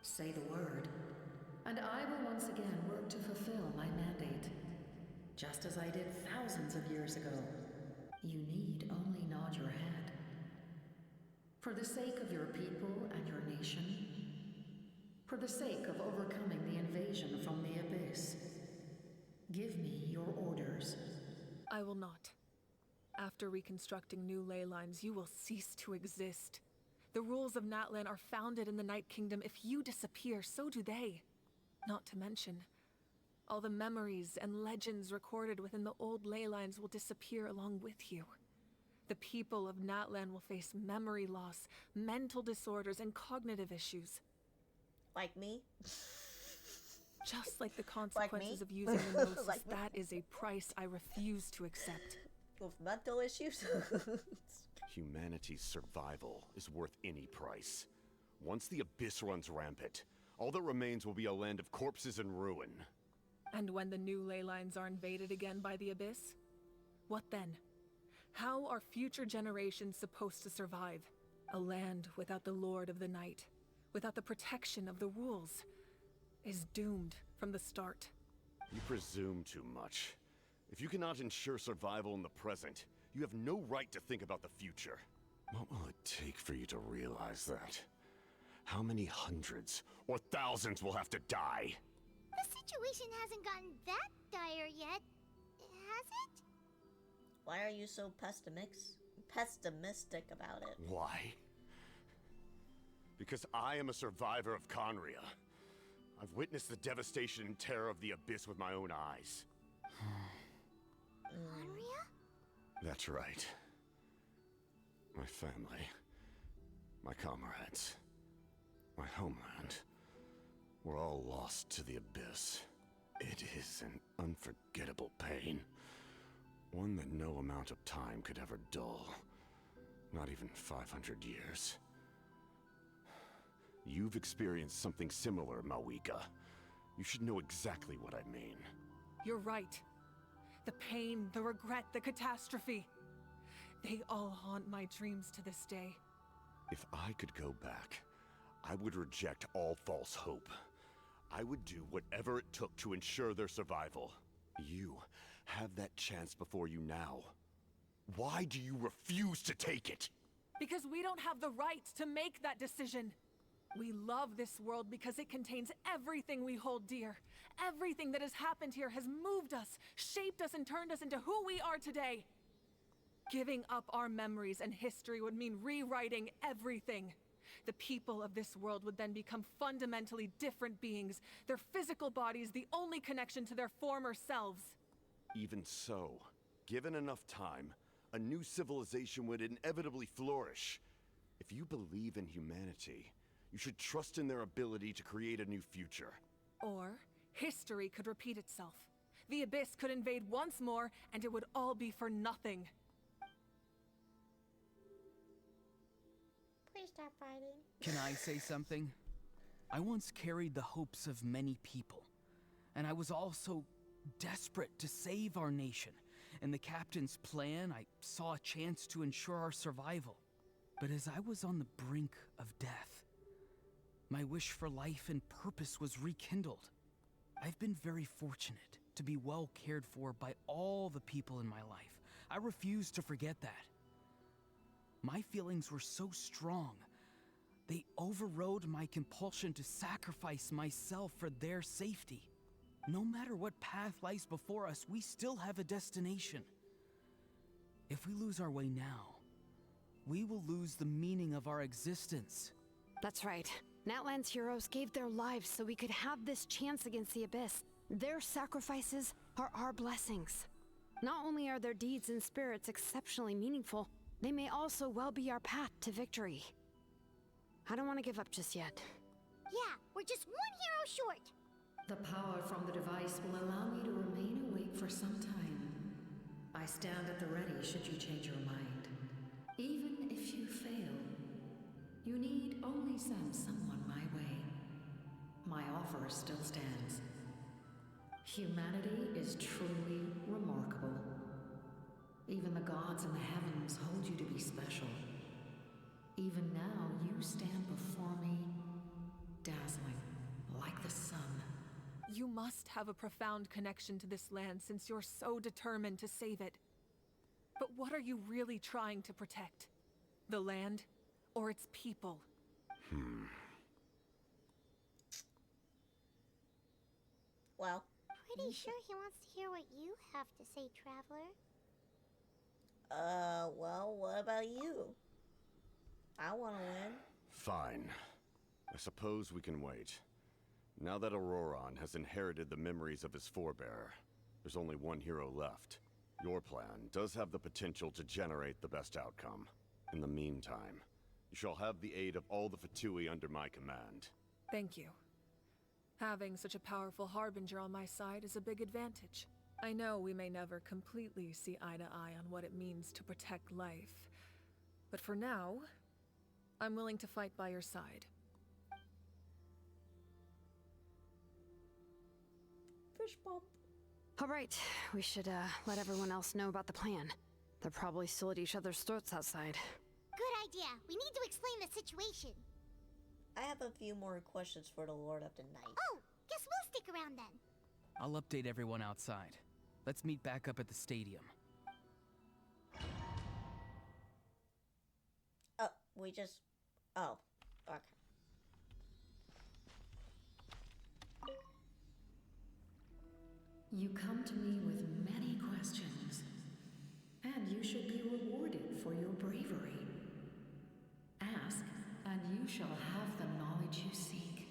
Say the word, and I will once again work to fulfill my mandate. Just as I did thousands of years ago. You need only nod your head. For the sake of your people and your nation, for the sake of overcoming the invasion from the Abyss, give me your orders. I will not. After reconstructing new ley lines, you will cease to exist. The rules of Natlan are founded in the Night Kingdom. If you disappear, so do they. Not to mention, all the memories and legends recorded within the old ley lines will disappear along with you. The people of Natlan will face memory loss, mental disorders, and cognitive issues. Like me? Just like the consequences of using the Gnosis, that is a price I refuse to accept. With mental issues? Humanity's survival is worth any price. Once the Abyss runs rampant, all that remains will be a land of corpses and ruin. And when the new ley lines are invaded again by the Abyss? What then? How are future generations supposed to survive? A land without the Lord of the Night, without the protection of the rules, is doomed from the start. You presume too much. If you cannot ensure survival in the present, you have no right to think about the future. What will it take for you to realize that? How many hundreds or thousands will have to die? The situation hasn't gotten that dire yet, has it? Why are you so pessimistic about it? Why? Because I am a survivor of Conria. I've witnessed the devastation and terror of the Abyss with my own eyes. Conria? That's right. My family. My comrades, my homeland, we're all lost to the abyss. It is an unforgettable pain. One that no amount of time could ever dull. Not even 500 years. You've experienced something similar, Mawika. You should know exactly what I mean. You're right. The pain, the regret, the catastrophe. They all haunt my dreams to this day. If I could go back, I would reject all false hope. I would do whatever it took to ensure their survival. You have that chance before you now. Why do you refuse to take it? Because we don't have the right to make that decision. We love this world because it contains everything we hold dear. Everything that has happened here has moved us, shaped us, and turned us into who we are today. Giving up our memories and history would mean rewriting everything. The people of this world would then become fundamentally different beings, their physical bodies the only connection to their former selves. Even so, given enough time, a new civilization would inevitably flourish. If you believe in humanity, you should trust in their ability to create a new future. Or, history could repeat itself. The Abyss could invade once more, and it would all be for nothing. Please stop fighting. Can I say something? I once carried the hopes of many people, and I was also desperate to save our nation. In the captain's plan, I saw a chance to ensure our survival. But as I was on the brink of death, my wish for life and purpose was rekindled. I've been very fortunate to be well cared for by all the people in my life. I refuse to forget that. My feelings were so strong, they overrode my compulsion to sacrifice myself for their safety. No matter what path lies before us, we still have a destination. If we lose our way now, we will lose the meaning of our existence. That's right. Natlan's heroes gave their lives so we could have this chance against the Abyss. Their sacrifices are our blessings. Not only are their deeds and spirits exceptionally meaningful, they may also well be our path to victory. I don't want to give up just yet. Yeah, we're just one hero short. The power from the device will allow me to remain awake for some time. I stand at the ready should you change your mind. Even if you fail, you need only send someone my way. My offer still stands. Humanity is truly remarkable. Even the gods in the heavens hold you to be special. Even now, you stand before me, dazzling, like the sun. You must have a profound connection to this land since you're so determined to save it. But what are you really trying to protect? The land, or its people? Well. Pretty sure he wants to hear what you have to say, Traveler. Well, what about you? I want to win. Fine. I suppose we can wait. Now that Auroron has inherited the memories of his forebearer, there's only one hero left. Your plan does have the potential to generate the best outcome. In the meantime, you shall have the aid of all the Fatui under my command. Thank you. Having such a powerful harbinger on my side is a big advantage. I know we may never completely see eye to eye on what it means to protect life, but for now, I'm willing to fight by your side. Fish bump. All right, we should let everyone else know about the plan. They're probably still at each other's throats outside. Good idea. We need to explain the situation. I have a few more questions for the Lord of the Night. Oh, guess we'll stick around then. I'll update everyone outside. Let's meet back up at the stadium. Oh, we just... Oh, okay. You come to me with many questions, and you should be rewarded for your bravery. Ask, and you shall have the knowledge you seek.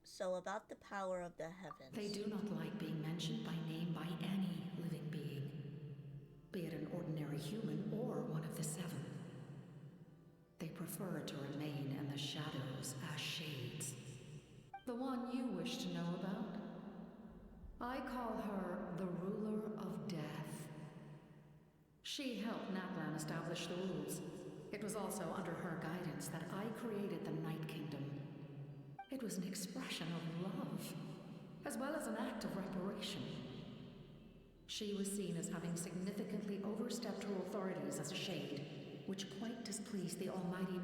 So about the power of the heavens. They do not like being mentioned by name by any living being, be it an ordinary human or one of the seven. They prefer prefer to remain in the shadows as shades. The one you wish to know about? I call her the Ruler of Death. She helped Natlan establish the rules. It was also under her guidance that I created the Night Kingdom. It was an expression of love, as well as an act of reparation. She was seen as having significantly overstepped her authorities as a shade, which quite displeased the almighty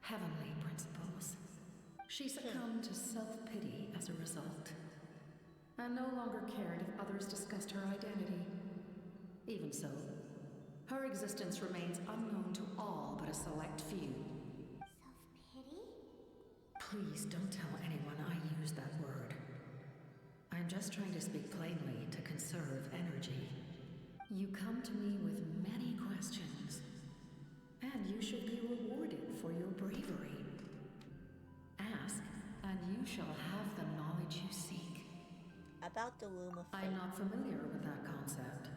heavenly principles. She succumbed to self-pity as a result, and no longer cared if others discussed her identity. Even so, her existence remains unknown to all but a select few. Self-pity? Please don't tell anyone I used that word. I'm just trying to speak plainly to conserve energy. You come to me with many questions, and you should be rewarded for your bravery. Ask, and you shall have the knowledge you seek. About the Womb of Fate. I'm not familiar with that concept.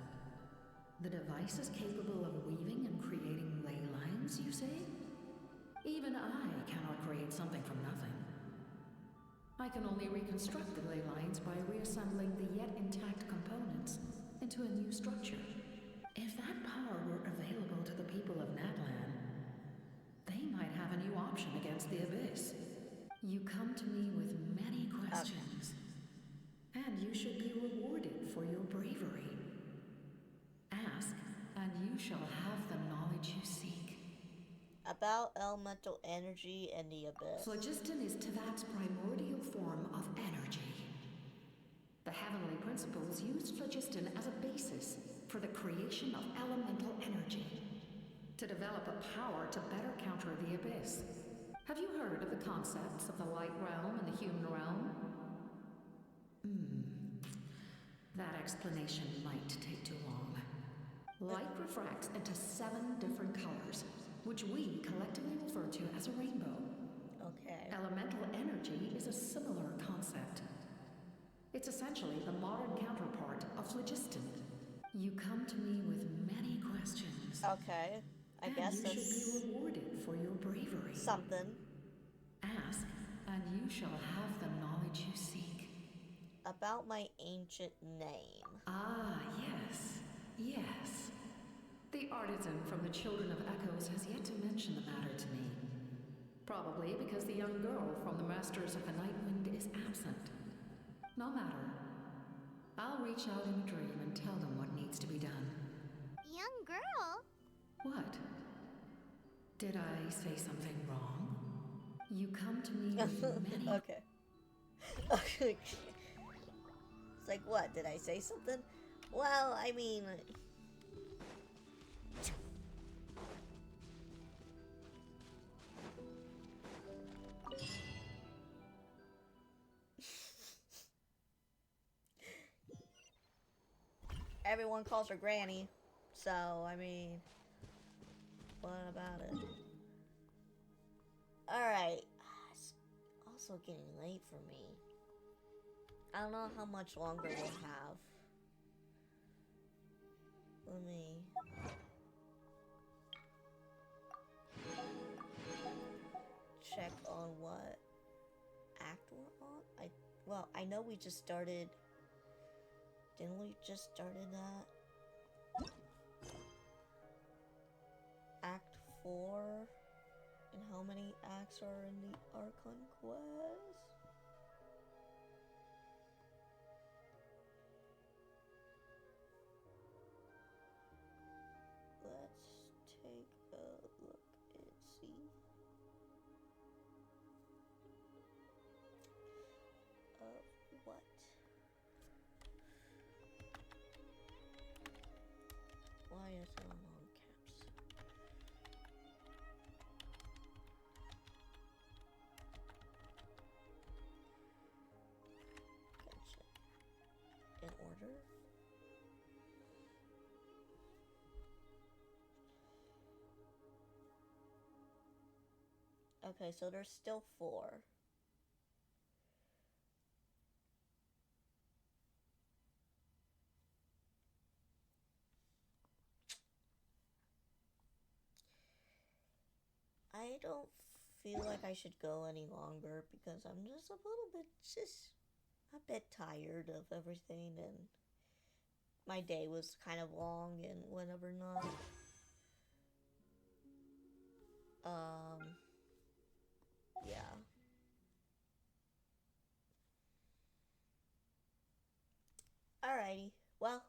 The device is capable of weaving and creating ley lines, you say? Even I cannot create something from nothing. I can only reconstruct the ley lines by reassembling the yet intact components into a new structure. If that power were available to the people of Natlan, they might have a new option against the Abyss. You come to me with many questions, and you should be rewarded for your bravery. Ask, and you shall have the knowledge you seek. About elemental energy and the Abyss. Phlogiston is Teyvat's primordial form of energy. The heavenly principles used phlogiston as a basis for the creation of elemental energy, to develop a power to better counter the Abyss. Have you heard of the concepts of the light realm and the human realm? That explanation might take too long. Light refracts into 7 different colors, which we collectively refer to as a rainbow. Okay. Elemental energy is a similar concept. It's essentially the modern counterpart of phlogiston. You come to me with many questions. Okay. I guess you that's should be rewarded for your bravery. something. Ask, and you shall have the knowledge you seek. About my ancient name. Ah, yes. Yes. The artisan from the Children of Echoes has yet to mention the matter to me. Probably because the young girl from the Masters of the Nightwind is absent. No matter. I'll reach out in a dream and tell them what needs to be done. Young girl? What? Did I say something wrong? You come to me with many... Okay. Okay. It's like, what? Did I say something? Well, I mean... Everyone calls her Granny, so, I mean... What about it? Alright. It's also getting late for me. I don't know how much longer we'll have. Let me... check on what act we're on. Well, I know we just started... Didn't we just started that? Act 4? And how many acts are in the Archon Quest? Let's take a look and see. What? Why is it on all caps? In order? Okay, so there's still 4. I don't feel like I should go any longer because I'm just a bit tired of everything, and my day was kind of long and whatever not. Yeah. Alrighty. Well,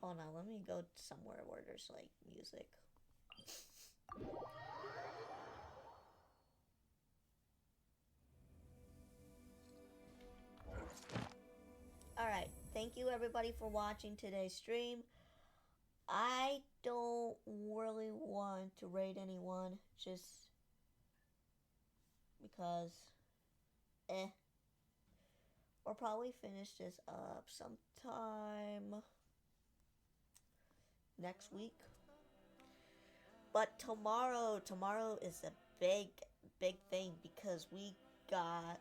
hold on, let me go somewhere where there's like music. Alright, thank you everybody for watching today's stream. I don't really want to raid anyone, just because, We'll probably finish this up sometime next week. But tomorrow is a big thing because we got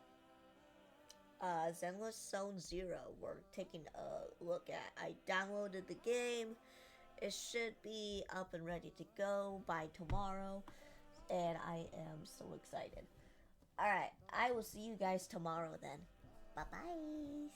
Zenless Zone Zero we're taking a look at. I downloaded the game. It should be up and ready to go by tomorrow, and I am so excited. Alright, I will see you guys tomorrow then. Bye-bye.